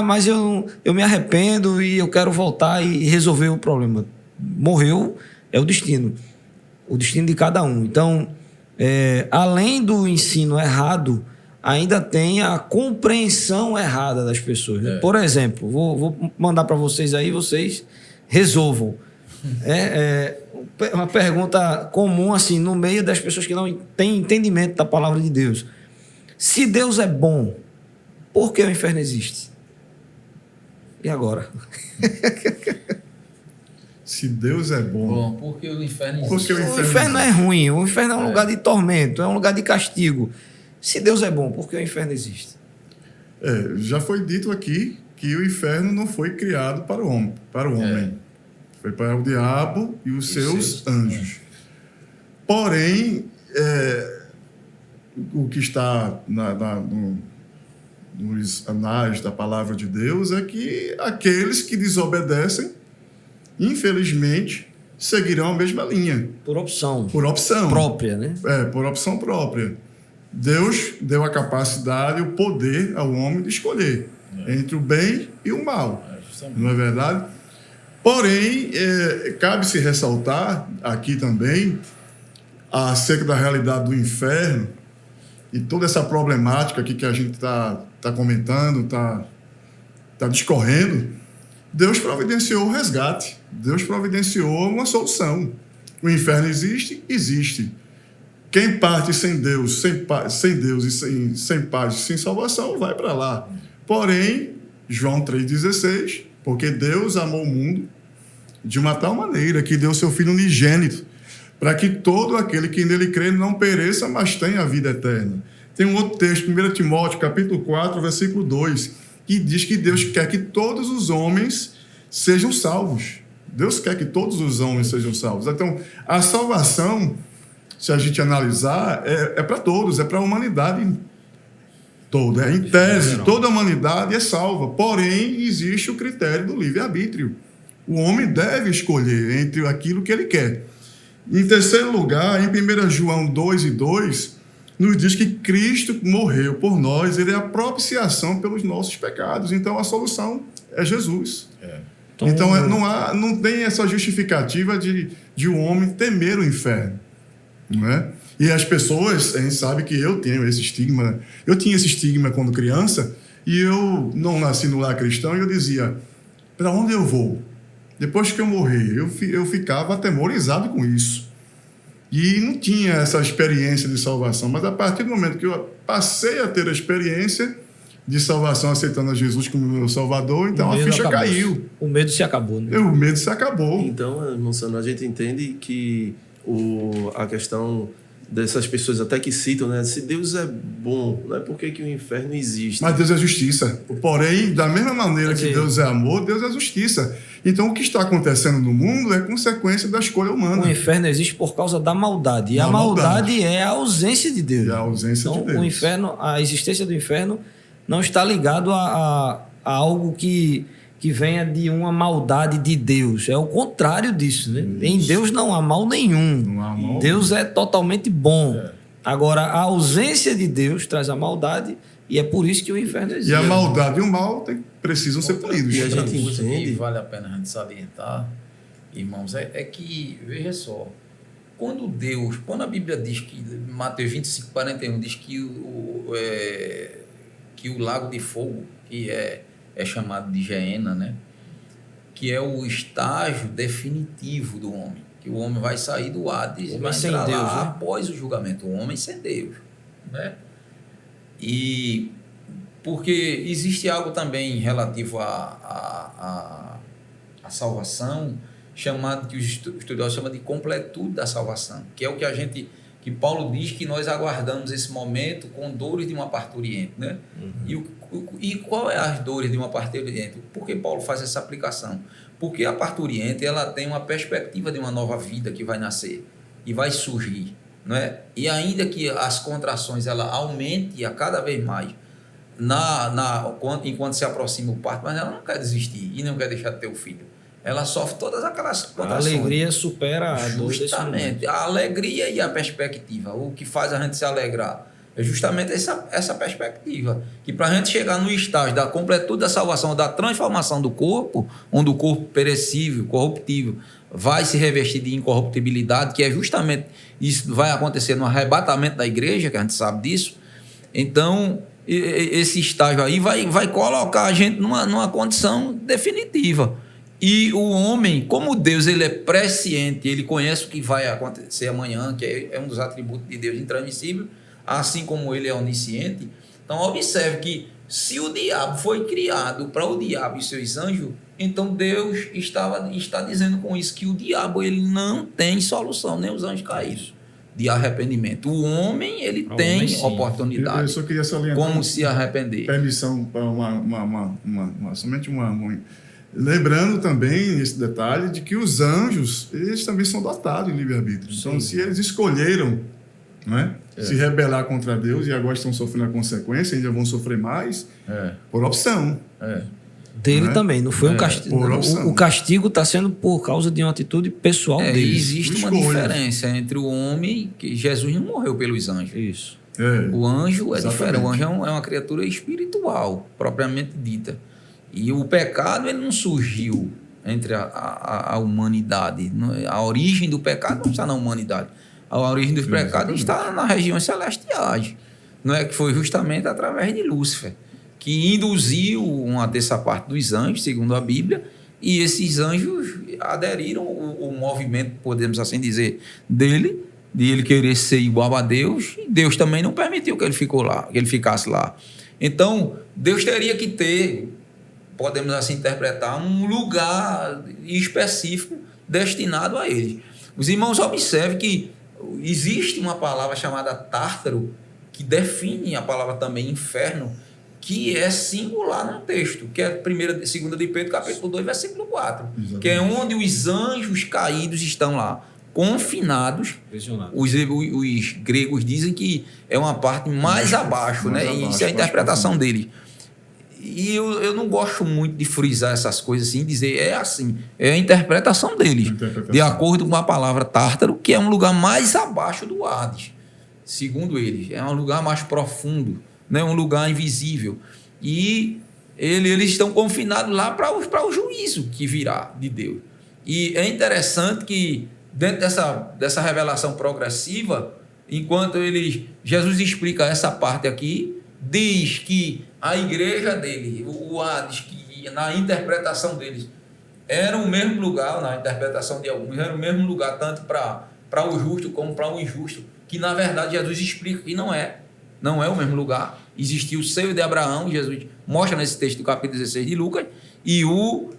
mas eu me arrependo e eu quero voltar e resolver o problema. Morreu, é o destino de cada um. Então, além do ensino errado, ainda tem a compreensão errada das pessoas. Né? Por exemplo, vou mandar para vocês aí, vocês resolvam. Uma pergunta comum assim, no meio das pessoas que não têm entendimento da palavra de Deus. Se Deus é bom, por que o inferno existe? E agora? Se Deus é bom, por que o inferno existe? O inferno é ruim, o inferno é um lugar de tormento, é um lugar de castigo. Se Deus é bom, por que o inferno existe? Já foi dito aqui que o inferno não foi criado para o homem. Foi para o diabo e os seus anjos. Porém, o que está nos anais da palavra de Deus é que aqueles que desobedecem, infelizmente, seguirão a mesma linha. Por opção. Por opção. Própria, né? Por opção própria. Deus deu a capacidade, o poder ao homem de escolher entre o bem e o mal. Não é verdade? Porém, cabe-se ressaltar aqui também acerca da realidade do inferno e toda essa problemática aqui que a gente está comentando, está discorrendo. Deus providenciou o resgate. Deus providenciou uma solução. O inferno existe? Existe. Quem parte sem Deus, sem Deus e sem paz, sem salvação, vai para lá. Porém, João 3,16, porque Deus amou o mundo de uma tal maneira que deu seu Filho unigênito, para que todo aquele que nele crê não pereça, mas tenha a vida eterna. Tem um outro texto, 1 Timóteo, capítulo 4, versículo 2, que diz que Deus quer que todos os homens sejam salvos. Deus quer que todos os homens sejam salvos. Então, a salvação, se a gente analisar, é para todos, é para a humanidade toda. Em tese, toda a humanidade é salva. Porém, existe o critério do livre-arbítrio. O homem deve escolher entre aquilo que ele quer. Em terceiro lugar, em 1 João 2:2, nos diz que Cristo morreu por nós, ele é a propiciação pelos nossos pecados. Então, a solução é Jesus. Então, não tem essa justificativa de um homem temer o inferno. Não é? E as pessoas, a gente sabe que eu tenho esse estigma. Eu tinha esse estigma quando criança e eu não nasci no lar cristão e eu dizia, para onde eu vou? Depois que eu morrer, eu ficava atemorizado com isso. E não tinha essa experiência de salvação. Mas a partir do momento que eu passei a ter a experiência de salvação, aceitando a Jesus como meu Salvador, então O a medo ficha acabou. caiu. O medo se acabou, né? O medo se acabou. Então, irmão Sandro, a gente entende que a questão dessas pessoas até que citam, né? Se Deus é bom, não é porque que o inferno existe. Mas Deus é justiça. Porém, da mesma maneira que Sim. Deus é amor, Deus é justiça. Então, o que está acontecendo no mundo é consequência da escolha humana. O inferno existe por causa da maldade. E Da a maldade maldade. é a ausência de Deus. E a ausência então, de Deus. o inferno, a existência do inferno não está ligado a algo que venha de uma maldade de Deus. É o contrário disso, né? Em Deus não há mal nenhum. Não há mal. Deus é totalmente bom. Agora, a ausência de Deus traz a maldade e é por isso que o inferno existe. E a maldade e o mal precisam ser punidos. E a gente Outra coisa que entende. vale a pena a gente salientar, irmãos, é que, veja só, quando a Bíblia diz que, Mateus 25, 41, diz que o lago de fogo, que é chamado de Geena, né? Que é o estágio definitivo do homem, que o homem vai sair do Hades e Homem vai sem entrar Deus, lá né? após o julgamento, o homem sem Deus, né? E porque existe algo também relativo à salvação, chamado, que os estudiosos chamam de completude da salvação, que é o que Paulo diz que nós aguardamos esse momento com dores de uma parturiente, né? E qual é as dores de uma parturiente? Por que Paulo faz essa aplicação? Porque a parturiente, ela tem uma perspectiva de uma nova vida que vai nascer e vai surgir, não é? E ainda que as contrações ela aumente a cada vez mais enquanto se aproxima o parto, mas ela não quer desistir e não quer deixar de ter o filho. Ela sofre todas aquelas A contrações. alegria supera a dor desse momento. Justamente, a alegria e a perspectiva, o que faz a gente se alegrar é justamente essa perspectiva, que para a gente chegar no estágio da completude da salvação, da transformação do corpo, onde o corpo perecível, corruptível, vai se revestir de incorruptibilidade, que é justamente isso vai acontecer no arrebatamento da igreja, que a gente sabe disso. Então, esse estágio aí vai colocar a gente numa condição definitiva. E o homem, como Deus ele é presciente, ele conhece o que vai acontecer amanhã, que é um dos atributos de Deus intransmissível, assim como ele é onisciente. Então, observe que se o diabo foi criado para o diabo e seus anjos, então Deus está dizendo com isso que o diabo ele não tem solução, nem os anjos caídos, de arrependimento. O homem ele tem homem, sim. oportunidade. Eu só queria salientar Como se arrepender. permissão para somente uma. Lembrando também esse detalhe de que os anjos, eles também são dotados de livre-arbítrio. Então, se eles escolheram, não é? Se rebelar contra Deus e agora estão sofrendo a consequência, ainda vão sofrer mais, por opção. Dele Né? também, não foi um castigo. por opção. O castigo está sendo por causa de uma atitude pessoal E deles. existe uma Escolhas. diferença entre o homem, que Jesus não morreu pelos anjos. Isso. O anjo é Exatamente. diferente. O anjo é uma criatura espiritual, propriamente dita. E o pecado ele não surgiu entre a humanidade. A origem do pecado não está na humanidade. A origem do pecado está nas regiões celestiais. Não é que foi justamente através de Lúcifer, que induziu uma terça parte dos anjos, segundo a Bíblia, e esses anjos aderiram ao movimento, podemos assim dizer, dele, de ele querer ser igual a Deus, e Deus também não permitiu que ele ficasse lá. Então, Deus teria que ter, podemos assim interpretar, um lugar específico destinado a eles. Os irmãos observem que existe uma palavra chamada tártaro, que define a palavra também inferno, que é singular no texto, que é 2 de Pedro, capítulo 2, versículo 4, Exatamente. que é onde os anjos caídos estão lá, confinados. Os gregos dizem que é uma parte mais abaixo, mais né? abaixo, Isso é a mais interpretação profundo. deles. E eu não gosto muito de frisar essas coisas assim, dizer é assim, é a interpretação deles, Interpretação. de acordo com a palavra tártaro, que é um lugar mais abaixo do Hades, segundo eles, é um lugar mais profundo, né? Um lugar invisível. E eles estão confinados lá para o juízo que virá de Deus. E é interessante que dentro dessa revelação progressiva, enquanto Jesus explica essa parte aqui, diz que a igreja dele, o Hades, que na interpretação deles era o mesmo lugar, na interpretação de alguns, era o mesmo lugar tanto para para o justo como para o injusto, que na verdade Jesus explica que não é o mesmo lugar. Existiu o seio de Abraão, Jesus mostra nesse texto do capítulo 16 de Lucas, e o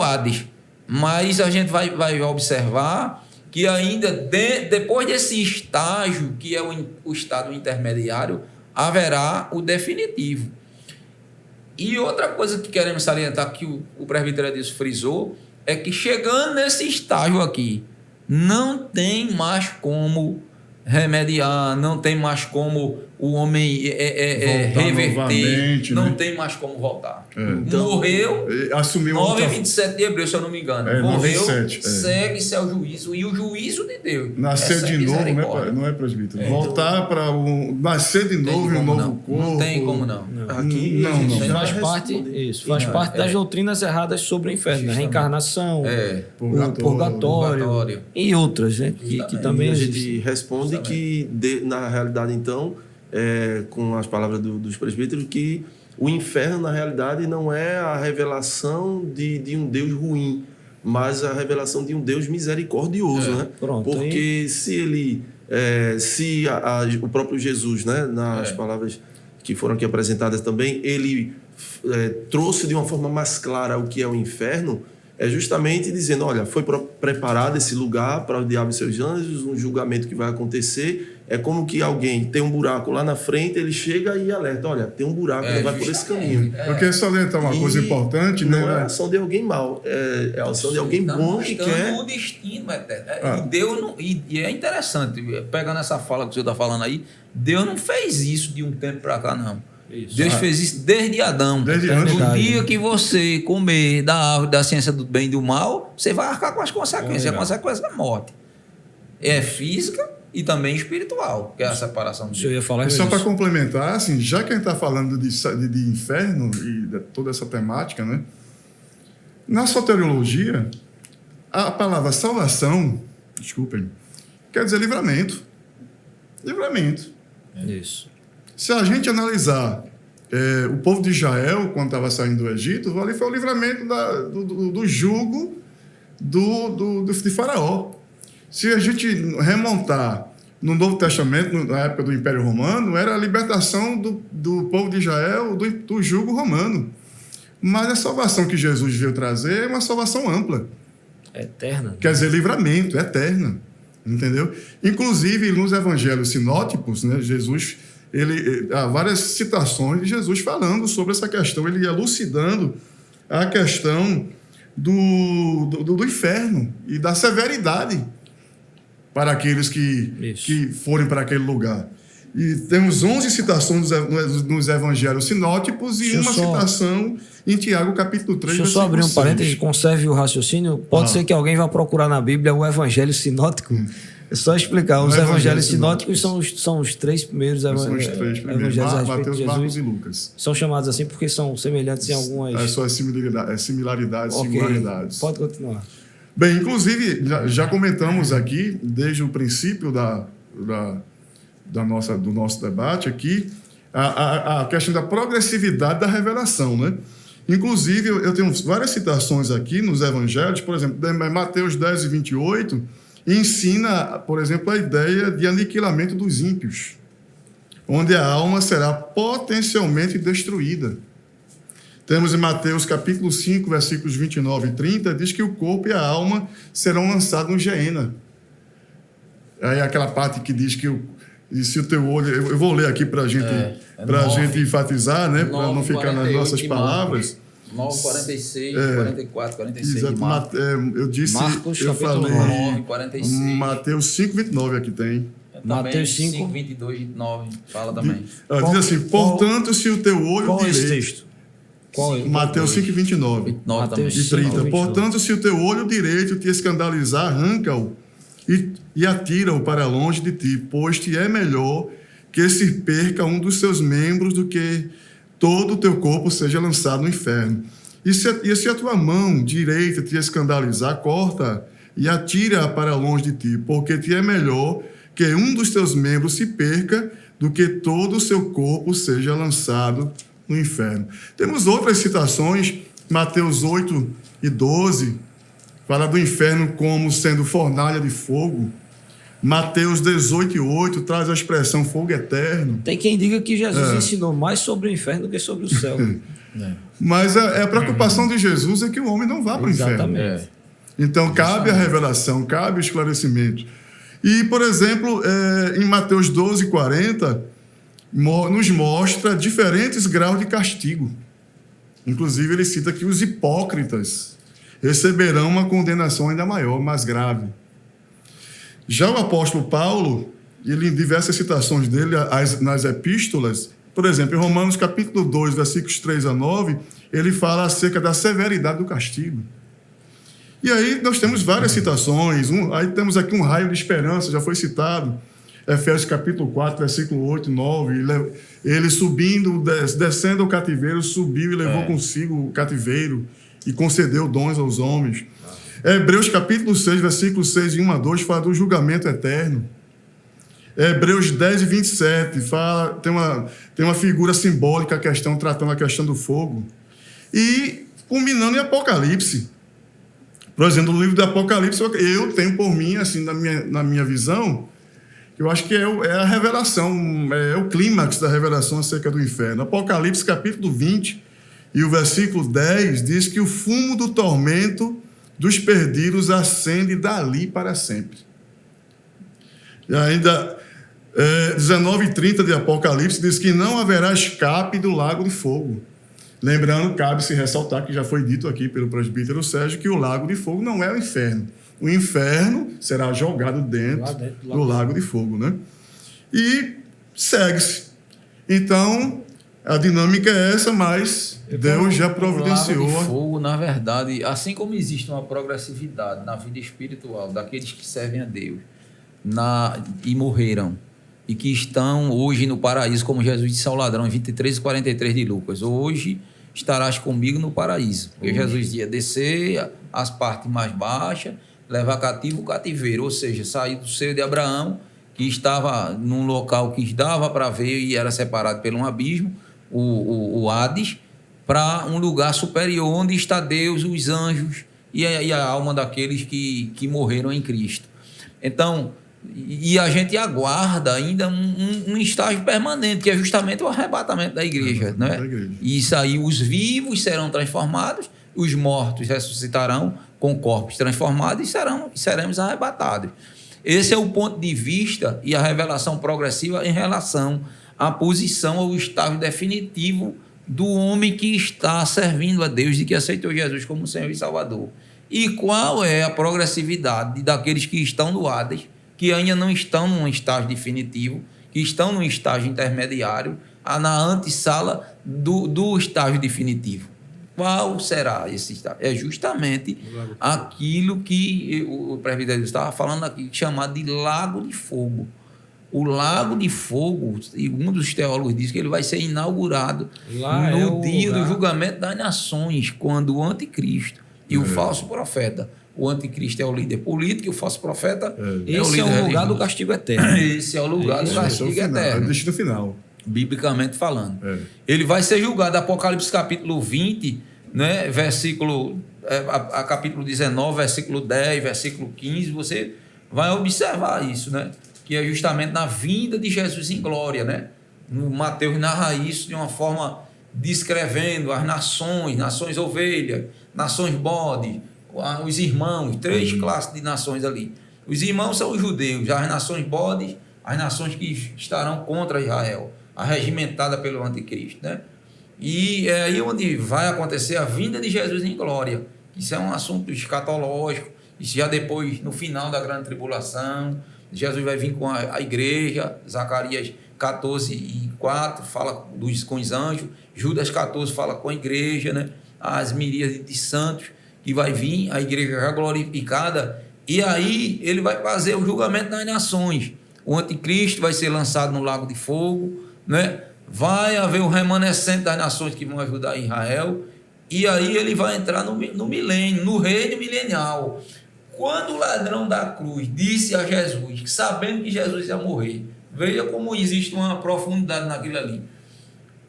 Hades. Mas a gente vai observar que ainda depois desse estágio, que é o estado intermediário, haverá o definitivo. E outra coisa que queremos salientar, que o presbítero Edilson frisou, é que chegando nesse estágio aqui, não tem mais como remediar, não tem mais como o homem reverter, não tem mais como voltar. Morreu, assumiu 9:27 de Hebreus, se eu não me engano. Morreu, 9:27, segue-se ao juízo, e o juízo de Deus. Nascer de novo, não é presbítero. Voltar para nascer de novo em um novo corpo. Não tem como não. Aqui Faz parte das doutrinas erradas sobre o inferno, a reencarnação, o purgatório e outras, né? Que também a gente responde que, na realidade, então, com as palavras dos presbíteros, que o inferno, na realidade, não é a revelação de um Deus ruim, mas a revelação de um Deus misericordioso, né? Pronto, porque aí... se ele... o próprio Jesus, né, nas palavras que foram aqui apresentadas também, ele trouxe de uma forma mais clara o que é o inferno, é justamente dizendo, olha, foi preparado esse lugar para o diabo e seus anjos, um julgamento que vai acontecer. É como que alguém tem um buraco lá na frente, ele chega e alerta, olha, tem um buraco, vai por esse caminho. Eu quero salientar uma coisa importante, né? Não é a ação de alguém mau, é a ação de alguém bom que quer... o destino eterno. E Deus não... E é interessante, pegando essa fala que o senhor está falando aí, Deus não fez isso de um tempo para cá, não. Isso. Deus fez isso desde Adão. No dia que você comer da árvore da ciência do bem e do mal, você vai arcar com as consequências. A consequência da morte é física e também espiritual, que é a separação de Deus. Eu ia falar só para complementar, assim, já que a gente está falando de inferno e de toda essa temática, né? Na soteriologia, a palavra salvação, desculpem, quer dizer livramento. Livramento. Isso. Se a gente analisar o povo de Israel, quando estava saindo do Egito, ali foi o livramento do jugo de Faraó. Se a gente remontar no Novo Testamento, na época do Império Romano, era a libertação do povo de Israel do jugo romano. Mas a salvação que Jesus veio trazer é uma salvação ampla. Eterna. Quer dizer, livramento, eterna. Entendeu? Inclusive, nos evangelhos sinóticos, né, Jesus... há várias citações de Jesus falando sobre essa questão, ele elucidando a questão do inferno e da severidade para aqueles que forem para aquele lugar. E temos 11 citações nos evangelhos sinóticos e uma citação em Tiago, capítulo 3, Deixa eu só abrir um parênteses, conserve o raciocínio. Pode ser que alguém vá procurar na Bíblia o evangelho sinótico. É só explicar. Os evangelhos sinóticos são os três primeiros evangelhos a respeito Mateus, de Jesus. Marcos e Lucas. São chamados assim porque são semelhantes em algumas... As suas similaridades, singularidades. Pode continuar. Bem, inclusive, já comentamos aqui, desde o princípio do nosso debate aqui, a questão da progressividade da revelação, né? Inclusive, eu tenho várias citações aqui nos evangelhos, por exemplo, Mateus 10 e 28, ensina, por exemplo, a ideia de aniquilamento dos ímpios, onde a alma será potencialmente destruída. Temos em Mateus capítulo 5, versículos 29 e 30, diz que o corpo e a alma serão lançados no Geena. Aí aquela parte que diz que se o teu olho... Eu vou ler aqui para a gente enfatizar, né? Para não ficar nas nossas palavras. 9, 46, 44, 46 exato, de Marcos. Eu disse... Marcos, eu falei 9, 46. Mateus 5, 29 aqui tem. Mateus 5, 22, 29, fala também. Diz assim, portanto, se o teu olho qual direito... é esse texto? Mateus 5, 29 Mateus e 30. 5, portanto, se o teu olho direito te escandalizar, arranca-o e atira-o para longe de ti, pois te é melhor que se perca um dos seus membros do que todo o teu corpo seja lançado no inferno. E se a tua mão direita te escandalizar, corta e atira-a para longe de ti, porque te é melhor que um dos teus membros se perca do que todo o seu corpo seja lançado no inferno. Temos outras citações, Mateus 8 e 12, fala do inferno como sendo fornalha de fogo. Mateus 18:8 traz a expressão fogo eterno. Tem quem diga que Jesus ensinou mais sobre o inferno do que sobre o céu. Mas a preocupação de Jesus é que o homem não vá para o inferno. Exatamente. Então, cabe a revelação, cabe o esclarecimento. E, por exemplo, em Mateus 12:40, nos mostra diferentes graus de castigo. Inclusive, ele cita que os hipócritas receberão uma condenação ainda maior, mais grave. Já o apóstolo Paulo, ele, em diversas citações dele nas epístolas, por exemplo, em Romanos capítulo 2, versículos 3-9, ele fala acerca da severidade do castigo. E aí nós temos várias citações, aí temos aqui um raio de esperança, já foi citado, Efésios capítulo 4, versículo 8 e 9, ele subindo, descendo ao cativeiro, subiu e levou consigo o cativeiro e concedeu dons aos homens. Hebreus capítulo 6, versículos 6 e 1-2, fala do julgamento eterno. Hebreus 10:27, tem uma figura simbólica, tratando a questão do fogo. E culminando em Apocalipse. Por exemplo, no livro do Apocalipse, eu tenho por mim, assim, na minha visão, eu acho que é a revelação, é o clímax da revelação acerca do inferno. Apocalipse capítulo 20 e o versículo 10 diz que o fumo do tormento dos perdidos ascende dali para sempre. E ainda 19:30 de Apocalipse diz que não haverá escape do lago de fogo. Lembrando, cabe-se ressaltar que já foi dito aqui pelo presbítero Sérgio que o lago de fogo não é o inferno. O inferno será jogado dentro do lago de fogo, né? E segue-se. Então, a dinâmica é essa, mas Deus já providenciou. O lago de fogo, na verdade, assim como existe uma progressividade na vida espiritual daqueles que servem a Deus e morreram, e que estão hoje no paraíso, como Jesus disse ao ladrão, em 23:43 de Lucas. Hoje estarás comigo no paraíso. Porque Jesus ia descer as partes mais baixas, levar cativo o cativeiro, ou seja, sair do seio de Abraão, que estava num local que dava para ver e era separado por um abismo, o Hades, para um lugar superior, onde está Deus, os anjos e a alma daqueles que morreram em Cristo. Então, e a gente aguarda ainda um estágio permanente, que é justamente o arrebatamento da igreja. Né? E isso aí, os vivos serão transformados, os mortos ressuscitarão com corpos transformados e seremos arrebatados. Esse é o ponto de vista e a revelação progressiva em relação à posição ou estágio definitivo do homem que está servindo a Deus e que aceitou Jesus como Senhor e Salvador. E qual é a progressividade daqueles que estão no Hades, que ainda não estão num estágio definitivo, que estão num estágio intermediário, na antessala do estágio definitivo. Qual será esse estágio? É justamente aquilo que o presbítero estava falando aqui, chamado de lago de fogo. O lago de fogo, um dos teólogos diz que ele vai ser inaugurado no dia do julgamento das nações, quando o anticristo e o falso profeta. O anticristo é o líder político e o falso profeta é o líder o lugar do castigo eterno. Esse é o lugar do castigo eterno. É o destino final. Biblicamente falando. Ele vai ser julgado, Apocalipse capítulo 20, né, capítulo 19, versículo 10, versículo 15, você vai observar isso, né? Que é justamente na vinda de Jesus em glória, né? Mateus narra isso de uma forma descrevendo as nações ovelha, nações bode, os irmãos, 3 classes de nações ali. Os irmãos são os judeus, as nações bodes, as nações que estarão contra Israel, arregimentada pelo anticristo, né? E é aí onde vai acontecer a vinda de Jesus em glória. Isso é um assunto escatológico, isso já depois, no final da grande tribulação, Jesus vai vir com a igreja, Zacarias 14:4 fala com os anjos, Judas 14 fala com a igreja, né? As miríades de santos, que vai vir, a igreja já glorificada, e aí ele vai fazer o julgamento das nações. O anticristo vai ser lançado no lago de fogo, né? Vai haver o remanescente das nações que vão ajudar Israel, e aí ele vai entrar no milênio, no reino milenial. Quando o ladrão da cruz disse a Jesus, sabendo que Jesus ia morrer, veja como existe uma profundidade naquilo ali.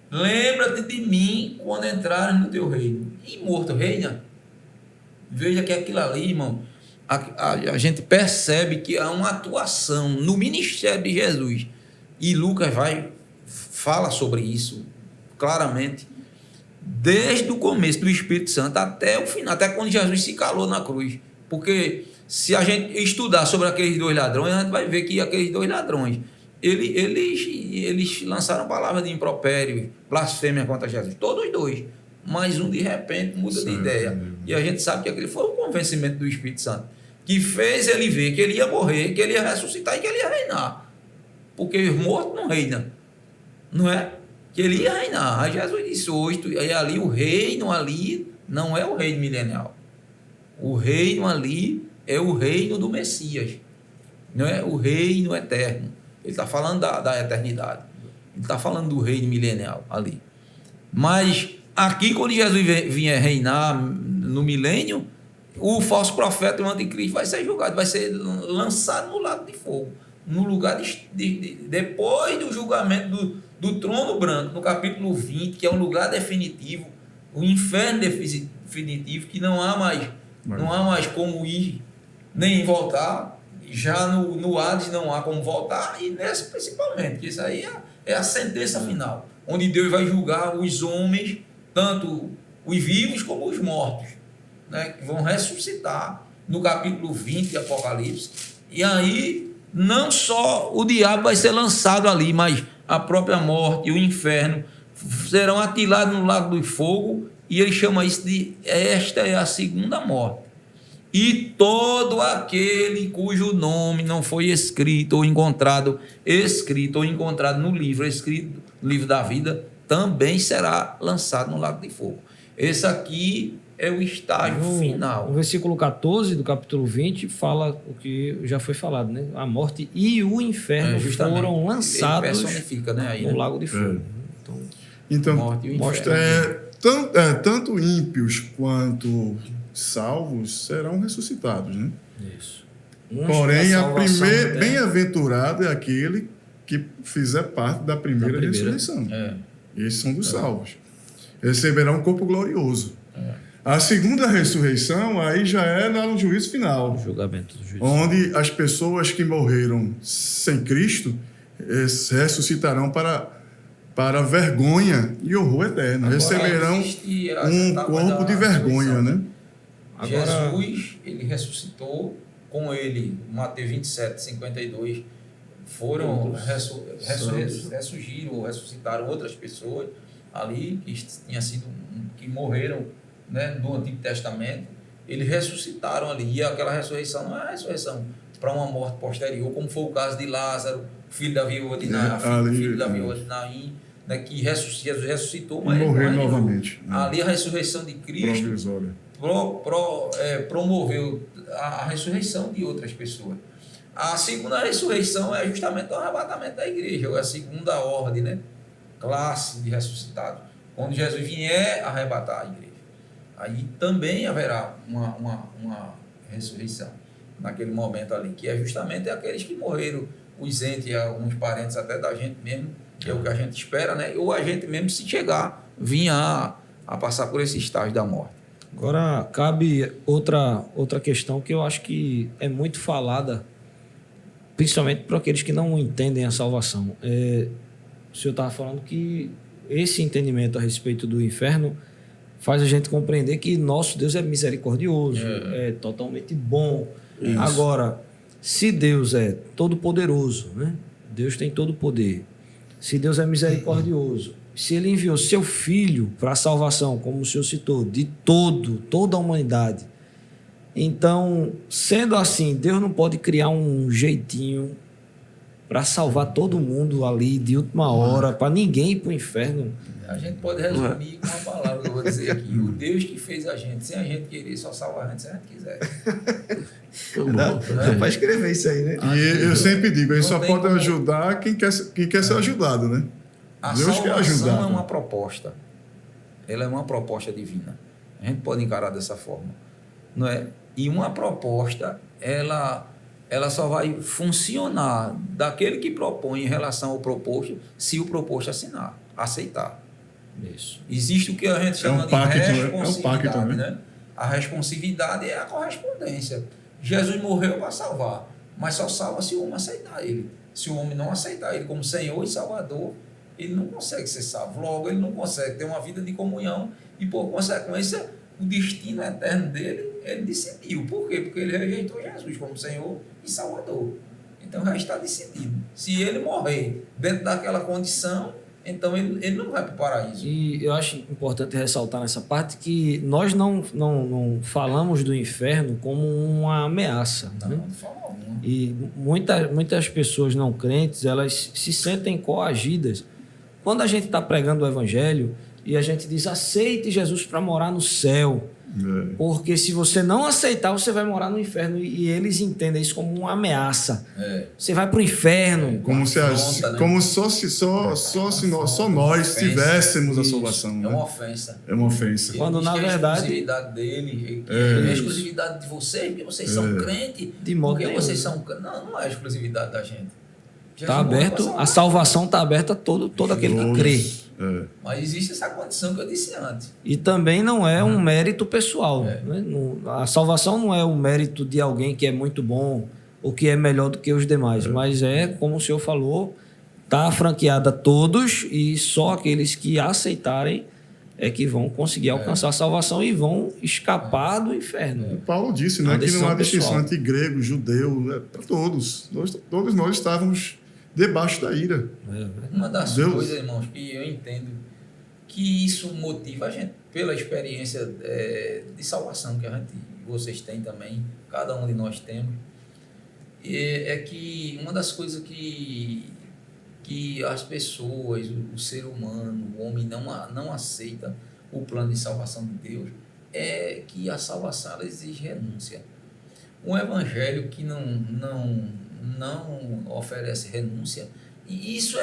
Lembra-te de mim quando entrares no teu reino. E morto reina? Veja que aquilo ali, irmão, a gente percebe que há uma atuação no ministério de Jesus. E Lucas fala sobre isso claramente, desde o começo do Espírito Santo até o final, até quando Jesus se calou na cruz. Porque se a gente estudar sobre aqueles dois ladrões, a gente vai ver que aqueles dois ladrões, eles lançaram palavras de impropério, blasfêmia contra Jesus, todos os dois. Mas um, de repente, muda de ideia. E a gente sabe que aquele foi o convencimento do Espírito Santo, que fez ele ver que ele ia morrer, que ele ia ressuscitar e que ele ia reinar. Porque os mortos não reinam, não é? Que ele ia reinar. Aí Jesus disse hoje, aí ali o reino ali não é o reino milenial. O reino ali é o reino do Messias, não é o reino eterno. Ele está falando da eternidade. Ele está falando do reino milenial ali. Mas aqui, quando Jesus vier reinar no milênio, o falso profeta e o anticristo vai ser julgado, vai ser lançado no lago de fogo, no lugar depois do julgamento do trono branco, no capítulo 20, que é um lugar definitivo, o inferno definitivo, que não há mais como ir nem voltar. Já no Hades não há como voltar, e nessa principalmente, que isso aí é a sentença final, onde Deus vai julgar os homens, tanto os vivos como os mortos, né, que vão ressuscitar no capítulo 20 de Apocalipse. E aí não só o diabo vai ser lançado ali, mas a própria morte e o inferno serão atilados no lago do fogo, e ele chama isso de esta é a segunda morte. E todo aquele cujo nome não foi escrito ou encontrado no livro, escrito no livro da vida, também será lançado no lago de fogo. Esse aqui é o estágio final. O versículo 14 do capítulo 20 fala o que já foi falado, né? A morte e o inferno foram lançados personifica, né, aí, no né? lago de fogo. Então, morte e o mostra, tanto ímpios quanto salvos serão ressuscitados, né? Isso. Porém, a primeira bem-aventurado é aquele que fizer parte da primeira ressurreição. Esses são dos salvos. Receberão um corpo glorioso. A segunda ressurreição aí já é no juízo final. O julgamento do juízo. Onde as pessoas que morreram sem Cristo ressuscitarão para vergonha e horror eterno. Agora, receberão um corpo de vergonha, né? Agora, Jesus, ele ressuscitou, com ele, Mateus 27, 52, ressuscitaram outras pessoas ali que morreram, né, do Antigo Testamento. Eles ressuscitaram ali, e aquela ressurreição não é a ressurreição para uma morte posterior, como foi o caso de Lázaro, filho da viúva de Naim, né, que Jesus ressuscitou, mas morreu novamente. Ali a ressurreição de Cristo promoveu a ressurreição de outras pessoas. A segunda ressurreição é justamente o arrebatamento da igreja, a segunda ordem, né, classe de ressuscitados. Quando Jesus vier arrebatar a igreja, aí também haverá uma ressurreição naquele momento ali, que é justamente aqueles que morreram, os entes, alguns parentes até da gente mesmo, que é o que a gente espera, né? Ou a gente mesmo, se chegar, vir a passar por esse estágio da morte. Agora, cabe outra questão que eu acho que é muito falada, principalmente para aqueles que não entendem a salvação. O senhor estava falando que esse entendimento a respeito do inferno faz a gente compreender que nosso Deus é misericordioso, é totalmente bom. Isso. Agora, se Deus é todo-poderoso, né? Deus tem todo o poder. Se Deus é misericordioso, se Ele enviou seu Filho para a salvação, como o senhor citou, de toda a humanidade, então, sendo assim, Deus não pode criar um jeitinho para salvar todo mundo ali de última hora, para ninguém ir para o inferno. A gente pode resumir com uma palavra que eu vou dizer aqui. O Deus que fez a gente, sem a gente querer, só salva a gente se a gente quiser. Dá para escrever isso aí, né? E eu sempre digo, ele só pode ajudar quem quer ser ajudado, né? A Deus quer ajudar. salvação é uma proposta. Ela é uma proposta divina. A gente pode encarar dessa forma, não é? E uma proposta, ela só vai funcionar daquele que propõe em relação ao proposto, se o proposto aceitar. Isso. Existe o que a gente chama de responsabilidade, né? A responsividade é a correspondência. Jesus morreu para salvar, mas só salva se o homem aceitar ele. Se o homem não aceitar ele como Senhor e Salvador, ele não consegue ser salvo. Logo, ele não consegue ter uma vida de comunhão e, por consequência, o destino eterno dele, ele decidiu. Por quê? Porque ele rejeitou Jesus como Senhor e Salvador. Então, já está decidido. Se ele morrer dentro daquela condição, então ele não vai para o paraíso. E eu acho importante ressaltar nessa parte que nós não falamos do inferno como uma ameaça. Não, né? de forma alguma. E muitas pessoas não crentes, elas se sentem coagidas. Quando a gente está pregando o evangelho e a gente diz, aceite Jesus para morar no céu. Porque se você não aceitar, você vai morar no inferno. E eles entendem isso como uma ameaça. Você vai para o inferno. Como se afronta, né? como só nós tivéssemos a salvação. É uma né? ofensa. É uma ofensa. Ele Quando diz na que verdade- a exclusividade dele, é a exclusividade de vocês, porque vocês são crentes. De modo porque nenhum. vocês são. Não é a exclusividade da gente. Jesus Está morreu aberto, para salvar. a salvação está aberta a todo aquele que crê. Mas existe essa condição que eu disse antes. E também não é um mérito pessoal. É. Né? A salvação não é o mérito de alguém que é muito bom ou que é melhor do que os demais. Mas como o senhor falou, está franqueada a todos e só aqueles que aceitarem é que vão conseguir alcançar a salvação e vão escapar do inferno. Paulo disse, Uma né, que decisão não há distinção pessoal. entre grego, judeu, para todos. Todos nós estávamos debaixo da ira. Uma das Deus. coisas, irmãos, que eu entendo que isso motiva a gente, pela experiência de salvação que vocês têm também, cada um de nós temos, é que uma das coisas que as pessoas, o ser humano, o homem não aceita o plano de salvação de Deus, é que a salvação ela exige renúncia. Um evangelho que não oferece renúncia, e isso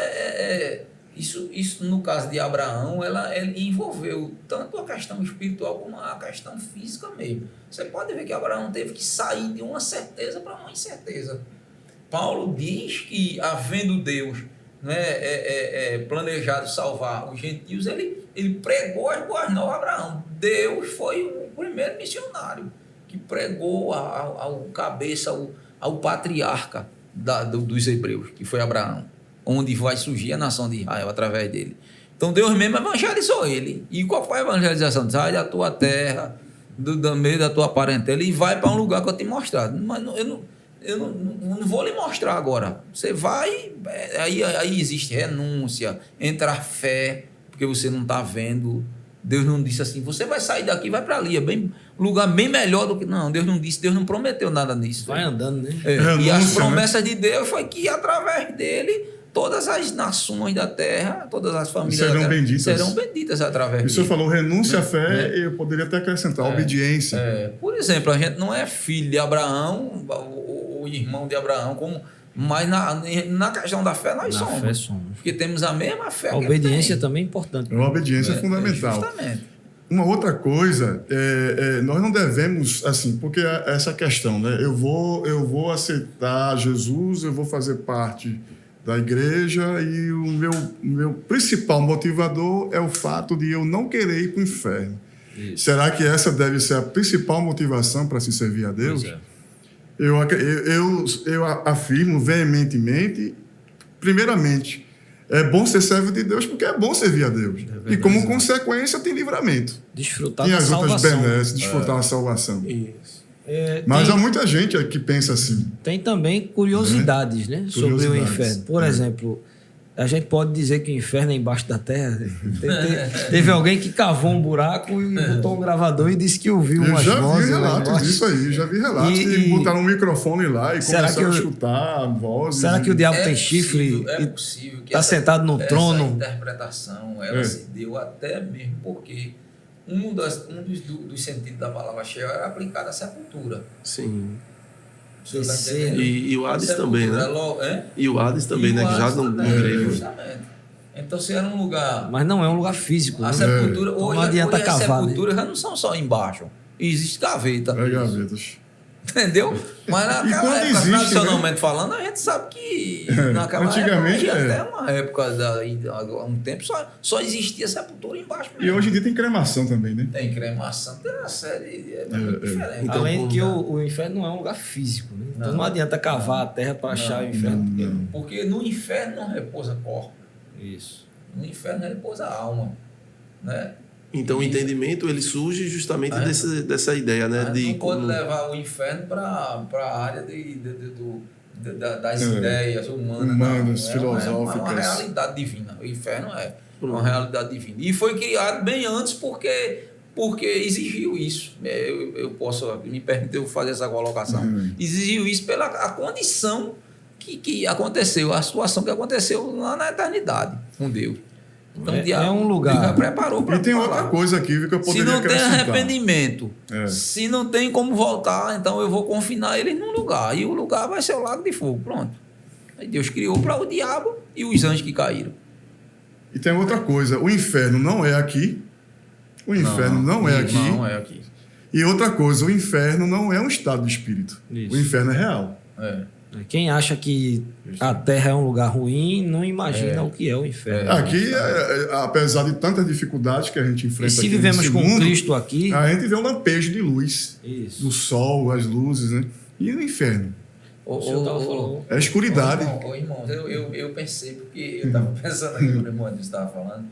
no caso de Abraão, ele envolveu tanto a questão espiritual como a questão física mesmo. Você pode ver que Abraão teve que sair de uma certeza para uma incerteza. Paulo diz que, havendo Deus planejado salvar os gentios, ele pregou as boas novas a Abraão. Deus foi o primeiro missionário que pregou ao cabeça, ao patriarca dos hebreus, que foi Abraão, onde vai surgir a nação de Israel através dele. Então Deus mesmo evangelizou ele. E qual foi a evangelização? Sai da tua terra, do meio da tua parentela e vai para um lugar que eu te mostrar. Mas eu não vou lhe mostrar agora. Você vai, aí existe renúncia, entra a fé, porque você não está vendo. Deus não disse assim, você vai sair daqui e vai para ali, lugar bem melhor do que... Não, Deus não disse, Deus não prometeu nada nisso. Vai andando, né? E as Renúncia, promessas de Deus foi que através dele todas as nações da terra, todas as famílias Serão da terra benditas. serão benditas através E o senhor dele. falou renúncia à fé, eu poderia até acrescentar obediência. Por exemplo, a gente não é filho de Abraão, o irmão de Abraão, mas na questão da fé nós Na somos. fé somos. Porque temos a mesma fé. A que ele obediência tem. também é importante. A obediência é fundamental. Justamente. Uma outra coisa, nós não devemos, assim, porque essa questão, né? Eu vou aceitar Jesus, eu vou fazer parte da igreja e o meu principal motivador é o fato de eu não querer ir para o inferno. Isso. Será que essa deve ser a principal motivação para se servir a Deus? Pois é. Eu afirmo veementemente, primeiramente, é bom ser servo de Deus porque é bom servir a Deus. E como consequência tem livramento. Desfrutar Tem da as outras salvação. benesses, desfrutar a salvação. Isso. Mas tem, há muita gente que pensa assim. tem também curiosidades, né? Sobre o Curiosidades. inferno. Por exemplo, a gente pode dizer que o inferno é embaixo da terra. Teve alguém que cavou um buraco e botou um gravador e disse que ouviu Eu umas já vi vozes lá relatos embaixo. disso aí, já vi relatos de botar um microfone lá e Será começaram a que escutar vozes. Será que o diabo tem possível, chifre é e possível que está sentado no essa trono? interpretação ela se deu até mesmo porque um dos sentidos da palavra Sheol era aplicado à sepultura. Sim. Você tá Sim. entendendo? E o Hades Sepultura, também, né? E o Hades também, né? Que já não creio. Justamente. Então, se era um lugar... Mas não é um lugar físico. A né? sepultura... Então Hoje, não adianta hoje as cavar, né? sepulturas já não são só embaixo. Existe gaveta. gavetas. Entendeu? Mas naquela quando época, existe, tradicionalmente falando, a gente sabe que naquela antigamente, época, até uma época, há um tempo, só existia sepultura embaixo mesmo. E hoje em dia tem cremação também, né? Tem cremação, tem uma série, é muito diferente. Então, Além que o inferno não é um lugar físico, né? Então não adianta cavar a terra para achar o inferno. Porque no inferno não repousa corpo, Isso. no inferno repousa alma, né? Então, o entendimento ele surge justamente dessa ideia, né? Mas não pode levar o inferno para a área das ideias humanas. Humanas, não. filosóficas. É uma realidade divina. O inferno é uma realidade divina. E foi criado bem antes porque exigiu isso. Eu posso me permitir fazer essa colocação. Exigiu isso pela a condição que aconteceu, a situação que aconteceu lá na eternidade com Deus. Então, É um lugar. Deus já preparou para E tem outra coisa aqui que eu se poderia não tem acrescentar. arrependimento, É. se não tem como voltar, então eu vou confinar eles num lugar. E o lugar vai ser o lago de fogo. Pronto. Aí Deus criou para o diabo e os anjos que caíram. E tem outra coisa, o inferno não é aqui. O inferno não é aqui. Não é aqui. E outra coisa, o inferno não é um estado de espírito. Isso. O inferno é real. É. Quem acha que a terra é um lugar ruim, não imagina o que é o inferno. Aqui, apesar de tantas dificuldades que a gente E enfrenta se aqui vivemos nesse com mundo, Cristo aqui, a gente vê um lampejo de luz, isso. do sol, as luzes, né? E o inferno? O senhor tava falando. É a escuridade. Irmãos, eu pensei, porque eu estava pensando aqui quando o irmão estava falando,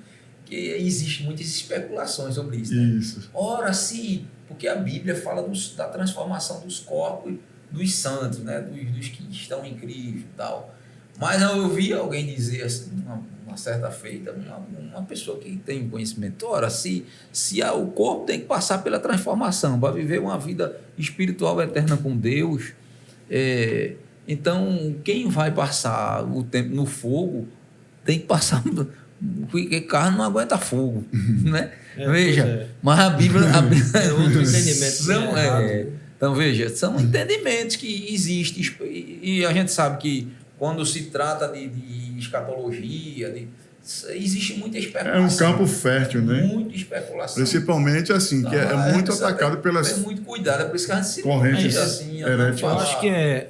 que existe muitas especulações sobre isso. Né? Isso. Ora, se, porque a Bíblia fala da transformação dos corpos dos santos, né? dos que estão em Cristo e tal. Mas eu ouvi alguém dizer assim, uma certa feita, uma pessoa que tem conhecimento, ora, se o corpo tem que passar pela transformação para viver uma vida espiritual eterna com Deus, então quem vai passar o tempo no fogo tem que passar, porque carne não aguenta fogo, né? Veja, mas a Bíblia É outro entendimento. não errado. Então, veja, são entendimentos que existem e a gente sabe que quando se trata de escatologia, existe muita especulação. É um campo fértil, né? Muita especulação. Principalmente assim, que é muito atacado pelas Tem muito cuidado, é por isso que a gente se correntes assim, heréticas. Eu acho que é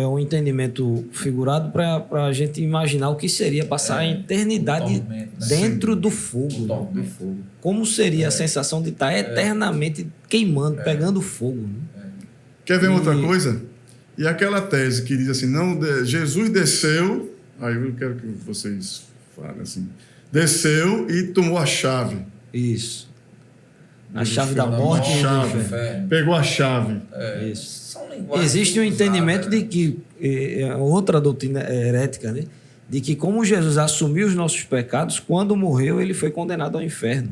um entendimento figurado para a gente imaginar o que seria passar a eternidade tormento, né? dentro do fogo. O tormento. Como seria a sensação de estar eternamente queimando, pegando fogo. Né? Quer ver outra coisa? E aquela tese que diz assim, não, Jesus desceu, aí eu quero que vocês falem assim, desceu e tomou a chave. Isso. A Jesus chave da fez a morte e do chave. inferno. Pegou a chave. Isso. São linguagens Existe um usadas, entendimento né? de que, outra doutrina herética, né? De que como Jesus assumiu os nossos pecados, quando morreu ele foi condenado ao inferno.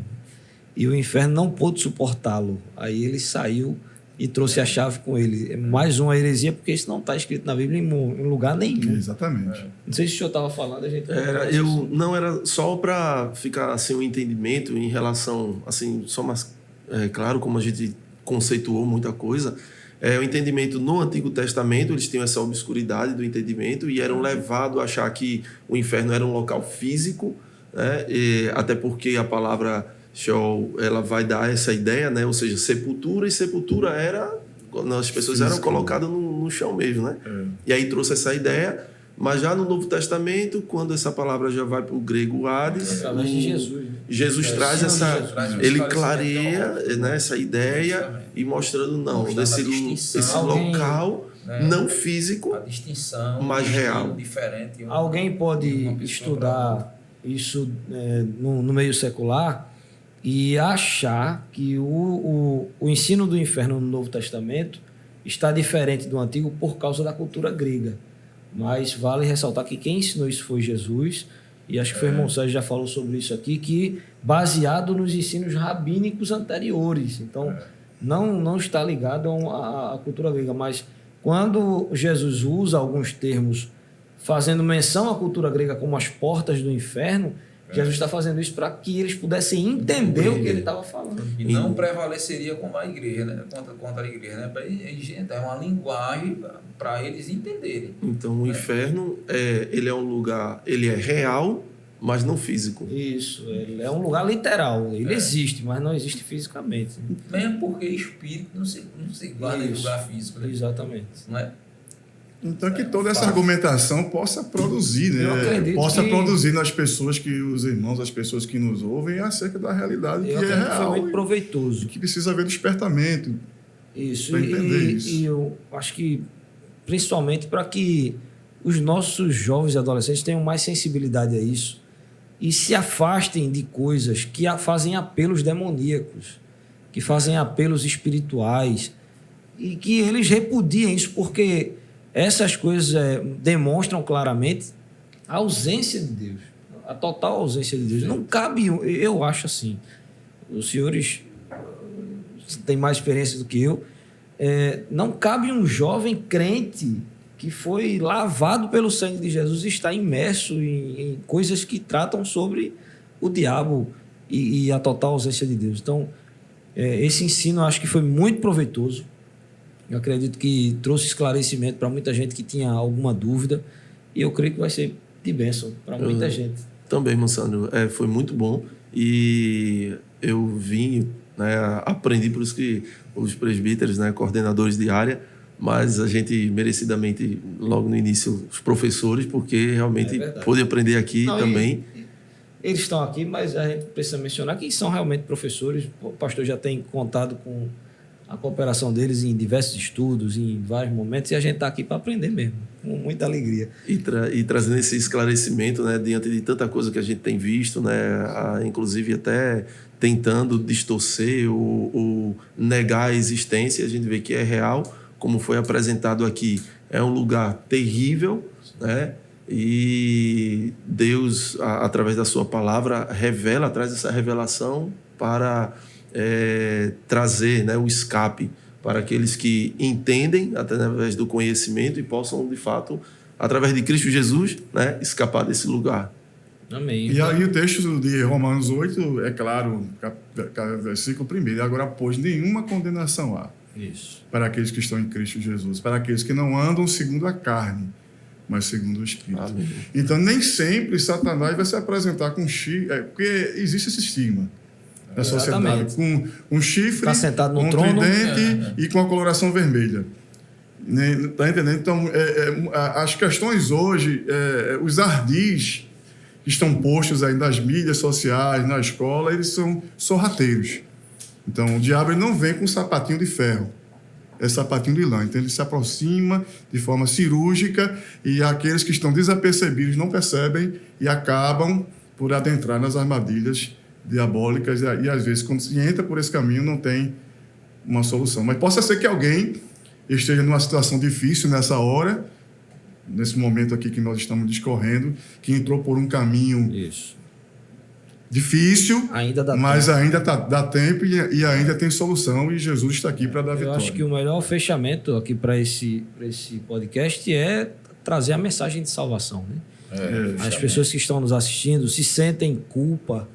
E o inferno não pôde suportá-lo. Aí ele saiu e trouxe a chave com ele. É mais uma heresia, porque isso não está escrito na Bíblia em lugar nenhum. Exatamente. Não sei se o senhor estava falando, a gente... Não era só para ficar assim um entendimento em relação, assim, só mais claro, como a gente conceituou muita coisa, o entendimento no Antigo Testamento, eles tinham essa obscuridade do entendimento e eram levados a achar que o inferno era um local físico, né? Até porque a palavra Sheol, ela vai dar essa ideia, né? Ou seja, sepultura, e sepultura era quando as pessoas eram colocadas no chão mesmo, né? E aí trouxe essa ideia, mas já no Novo Testamento, quando essa palavra já vai para o grego Hades, Através de Jesus. Né? Jesus traz ele clareia, né, essa ideia Justamente. e mostrando Mostrando a esse distinção. local não físico, A distinção, mais um estilo real. diferente. Alguém pode uma pessoa pra estudar isso no meio secular e achar que o ensino do inferno no Novo Testamento está diferente do Antigo por causa da cultura grega. Mas vale ressaltar que quem ensinou isso foi Jesus, e acho que foi o irmão Sérgio já falou sobre isso aqui, que baseado nos ensinos rabínicos anteriores. Então, não está ligado à cultura grega, mas quando Jesus usa alguns termos fazendo menção à cultura grega como as portas do inferno, Jesus está fazendo isso para que eles pudessem entender o que ele estava falando. E não prevaleceria como a igreja, né? Contra a igreja, né? É uma linguagem para eles entenderem. Então o inferno ele é um lugar, ele é real, mas não físico. Isso, ele é um lugar literal. Ele existe, mas não existe fisicamente. Mesmo porque espírito não se guarda em Isso. lugar físico, né? Exatamente. Não é? Então, que toda essa argumentação possa produzir, né? Eu acredito Possa que- produzir nas pessoas os irmãos, as pessoas que nos ouvem, acerca da realidade Eu que é acredito que foi real muito e proveitoso. que precisa haver despertamento. Isso, Pra entender isso. e eu acho que, principalmente para que os nossos jovens e adolescentes tenham mais sensibilidade a isso e se afastem de coisas que fazem apelos demoníacos, que fazem apelos espirituais, e que eles repudiem isso, porque essas coisas demonstram claramente a ausência de Deus, a total ausência de Deus. Não cabe, eu acho assim, os senhores têm mais experiência do que eu, não cabe um jovem crente que foi lavado pelo sangue de Jesus estar imerso em coisas que tratam sobre o diabo e a total ausência de Deus. Então, esse ensino eu acho que foi muito proveitoso. Eu acredito que trouxe esclarecimento para muita gente que tinha alguma dúvida e eu creio que vai ser de bênção para muita gente. Também, irmão Sandro, foi muito bom e eu vim, né, aprendi, por isso que os presbíteros, né, coordenadores de área, mas a gente merecidamente, logo no início, os professores, porque realmente pude aprender aqui também. Eles estão aqui, mas a gente precisa mencionar que são realmente professores. O pastor já tem contado com a cooperação deles em diversos estudos, em vários momentos, e a gente está aqui para aprender mesmo, com muita alegria. E trazendo esse esclarecimento, né, diante de tanta coisa que a gente tem visto, né, inclusive até tentando distorcer ou negar a existência, a gente vê que é real, como foi apresentado aqui. É um lugar terrível, né? E Deus, através da sua palavra, traz essa revelação para trazer, né, o escape para aqueles que entendem através do conhecimento e possam, de fato, através de Cristo Jesus, né, escapar desse lugar. Amém. E aí o texto de Romanos 8, é claro, versículo 1, agora, pois nenhuma condenação há Isso. para aqueles que estão em Cristo Jesus, para aqueles que não andam segundo a carne, mas segundo o Espírito. Amém. Então, nem sempre Satanás vai se apresentar com chifre, porque existe esse estigma na sociedade, com um chifre, Tá sentado no com um trono. tridente e com a coloração vermelha. Está entendendo? Então, as questões hoje, os ardis que estão postos aí nas mídias sociais, na escola, eles são sorrateiros. Então, o diabo ele não vem com um sapatinho de ferro, é sapatinho de lã. Então, ele se aproxima de forma cirúrgica e aqueles que estão desapercebidos não percebem e acabam por adentrar nas armadilhas diabólicas e, às vezes, quando se entra por esse caminho, não tem uma solução. Mas possa ser que alguém esteja numa situação difícil nessa hora, nesse momento aqui que nós estamos discorrendo, que entrou por um caminho Isso. difícil, Ainda dá mas tempo. ainda dá tempo e ainda tem solução e Jesus está aqui para dar Eu vitória. acho que o melhor fechamento aqui para esse podcast é trazer a mensagem de salvação, né? As pessoas que estão nos assistindo se sentem culpa,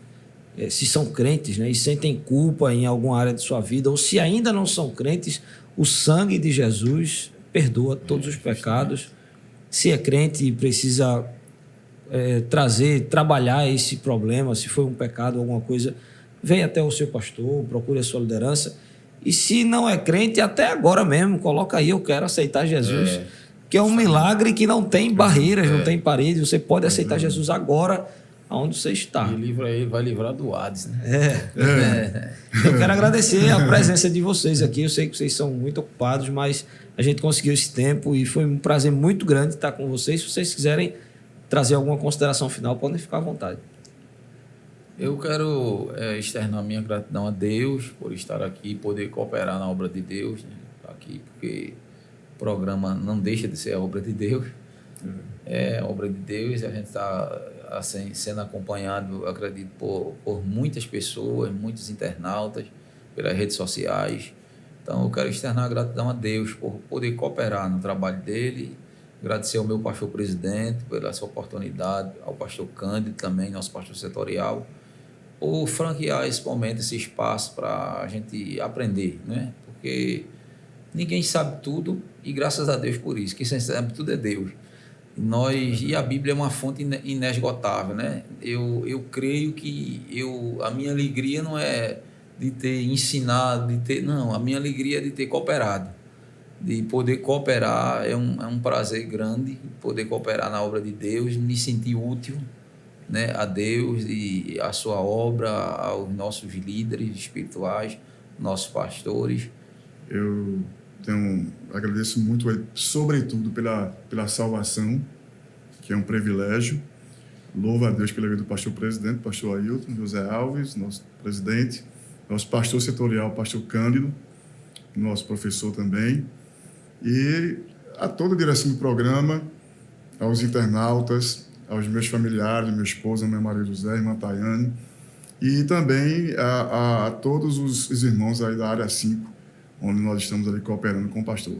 se são crentes, né, e sentem culpa em alguma área de sua vida, ou se ainda não são crentes, o sangue de Jesus perdoa todos os pecados. Se é crente e precisa trabalhar esse problema, se foi um pecado, alguma coisa, venha até o seu pastor, procure a sua liderança. E se não é crente, até agora mesmo, coloca aí, eu quero aceitar Jesus, que é um milagre que não tem barreiras, não tem paredes, você pode aceitar Jesus agora, aonde você está. E livra ele, vai livrar do Hades, né? Eu quero agradecer a presença de vocês aqui. Eu sei que vocês são muito ocupados, mas a gente conseguiu esse tempo e foi um prazer muito grande estar com vocês. Se vocês quiserem trazer alguma consideração final, podem ficar à vontade. Eu quero externar minha gratidão a Deus por estar aqui, poder cooperar na obra de Deus, né? Aqui, porque o programa não deixa de ser a obra de Deus. É a obra de Deus e a gente está assim, sendo acompanhado, acredito, por muitas pessoas, muitos internautas, pelas redes sociais. Então, eu quero externar a gratidão a Deus por poder cooperar no trabalho dele, agradecer ao meu pastor presidente pela essa oportunidade, ao pastor Cândido também, nosso pastor setorial, por franquear esse momento, esse espaço para a gente aprender, né? Porque ninguém sabe tudo e graças a Deus por isso, que quem sabe tudo é Deus. E a Bíblia é uma fonte inesgotável, né? Eu creio que a minha alegria não é de ter ensinado, não, a minha alegria é de ter cooperado. De poder cooperar é um prazer grande, poder cooperar na obra de Deus, me sentir útil, né, a Deus e a sua obra, aos nossos líderes espirituais, nossos pastores. Eu agradeço muito a ele, sobretudo pela salvação, que é um privilégio. Louvo a Deus pela vida do pastor presidente, pastor Ailton José Alves, nosso presidente, nosso pastor setorial, pastor Cândido, nosso professor também, e a toda a direção do programa, aos internautas, aos meus familiares, minha esposa, meu marido José, irmã Tayane, e também a todos os irmãos aí da área 5, onde nós estamos ali cooperando com o pastor.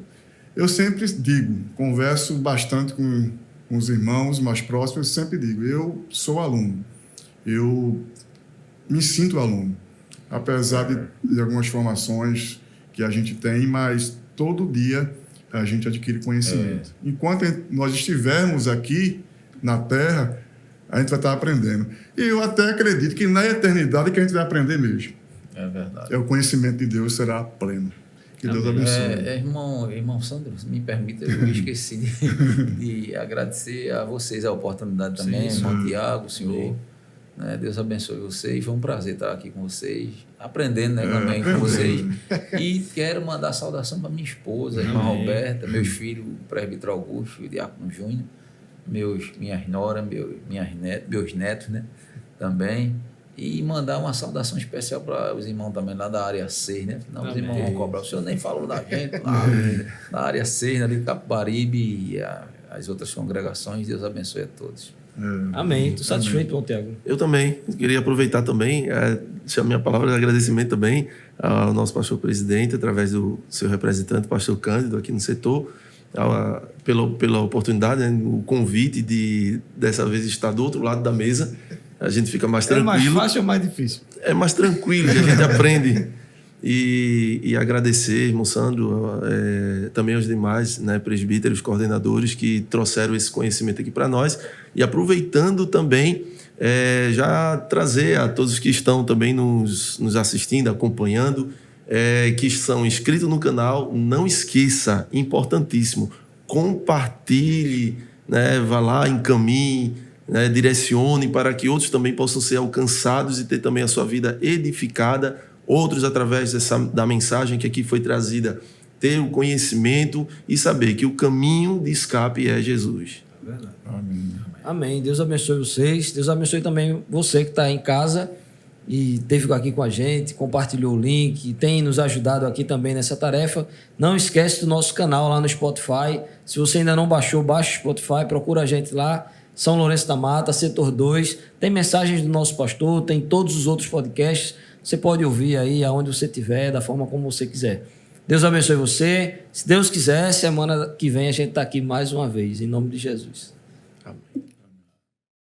Eu sempre digo, converso bastante com os irmãos mais próximos, eu sempre digo, eu sou aluno, eu me sinto aluno, apesar de algumas formações que a gente tem, mas todo dia a gente adquire conhecimento. Enquanto nós estivermos aqui na Terra, a gente vai estar aprendendo. E eu até acredito que na eternidade que a gente vai aprender mesmo. É verdade. O conhecimento de Deus será pleno. Que Deus abençoe. Irmão Sandro, me permita, eu esqueci de agradecer a vocês a oportunidade também, irmão Tiago, senhor. Né, Deus abençoe vocês. Foi um prazer estar aqui com vocês, aprendendo, né, também com vocês. E quero mandar saudação para minha esposa, a irmã Roberta, meus filhos, o presbítero Augusto e o diácono Júnior, minhas noras, meus netos, né, também. E mandar uma saudação especial para os irmãos também lá da área 6, né? Não, os irmãos vão cobrar. O senhor nem falou da gente lá, na área 6, ali de Capibaribe e as outras congregações. Deus abençoe a todos. Amém. Estou satisfeito, João Tiago. Eu também. Queria aproveitar também, deixar minha palavra de agradecimento também ao nosso pastor presidente, através do seu representante, pastor Cândido, aqui no setor, pela oportunidade, né, o convite de, dessa vez, estar do outro lado da mesa. A gente fica mais tranquilo. É mais fácil ou mais difícil? É mais tranquilo, que a gente aprende. E agradecer, irmão Sandro, também aos demais, né, presbíteros, coordenadores que trouxeram esse conhecimento aqui para nós. E aproveitando também, já trazer a todos que estão também nos assistindo, acompanhando, que são inscritos no canal, não esqueça, importantíssimo, compartilhe, né, vá lá, encaminhe, né, direcione para que outros também possam ser alcançados e ter também a sua vida edificada, outros através da mensagem que aqui foi trazida, ter o conhecimento e saber que o caminho de escape é Jesus. É verdade. Amém. Deus abençoe vocês. Deus abençoe também você que está em casa e esteve aqui com a gente, compartilhou o link, tem nos ajudado aqui também nessa tarefa. Não esquece do nosso canal lá no Spotify. Se você ainda não baixou, baixa o Spotify, procura a gente lá. São Lourenço da Mata, Setor 2. Tem mensagens do nosso pastor, tem todos os outros podcasts. Você pode ouvir aí aonde você estiver, da forma como você quiser. Deus abençoe você. Se Deus quiser, semana que vem a gente está aqui mais uma vez. Em nome de Jesus. Amém.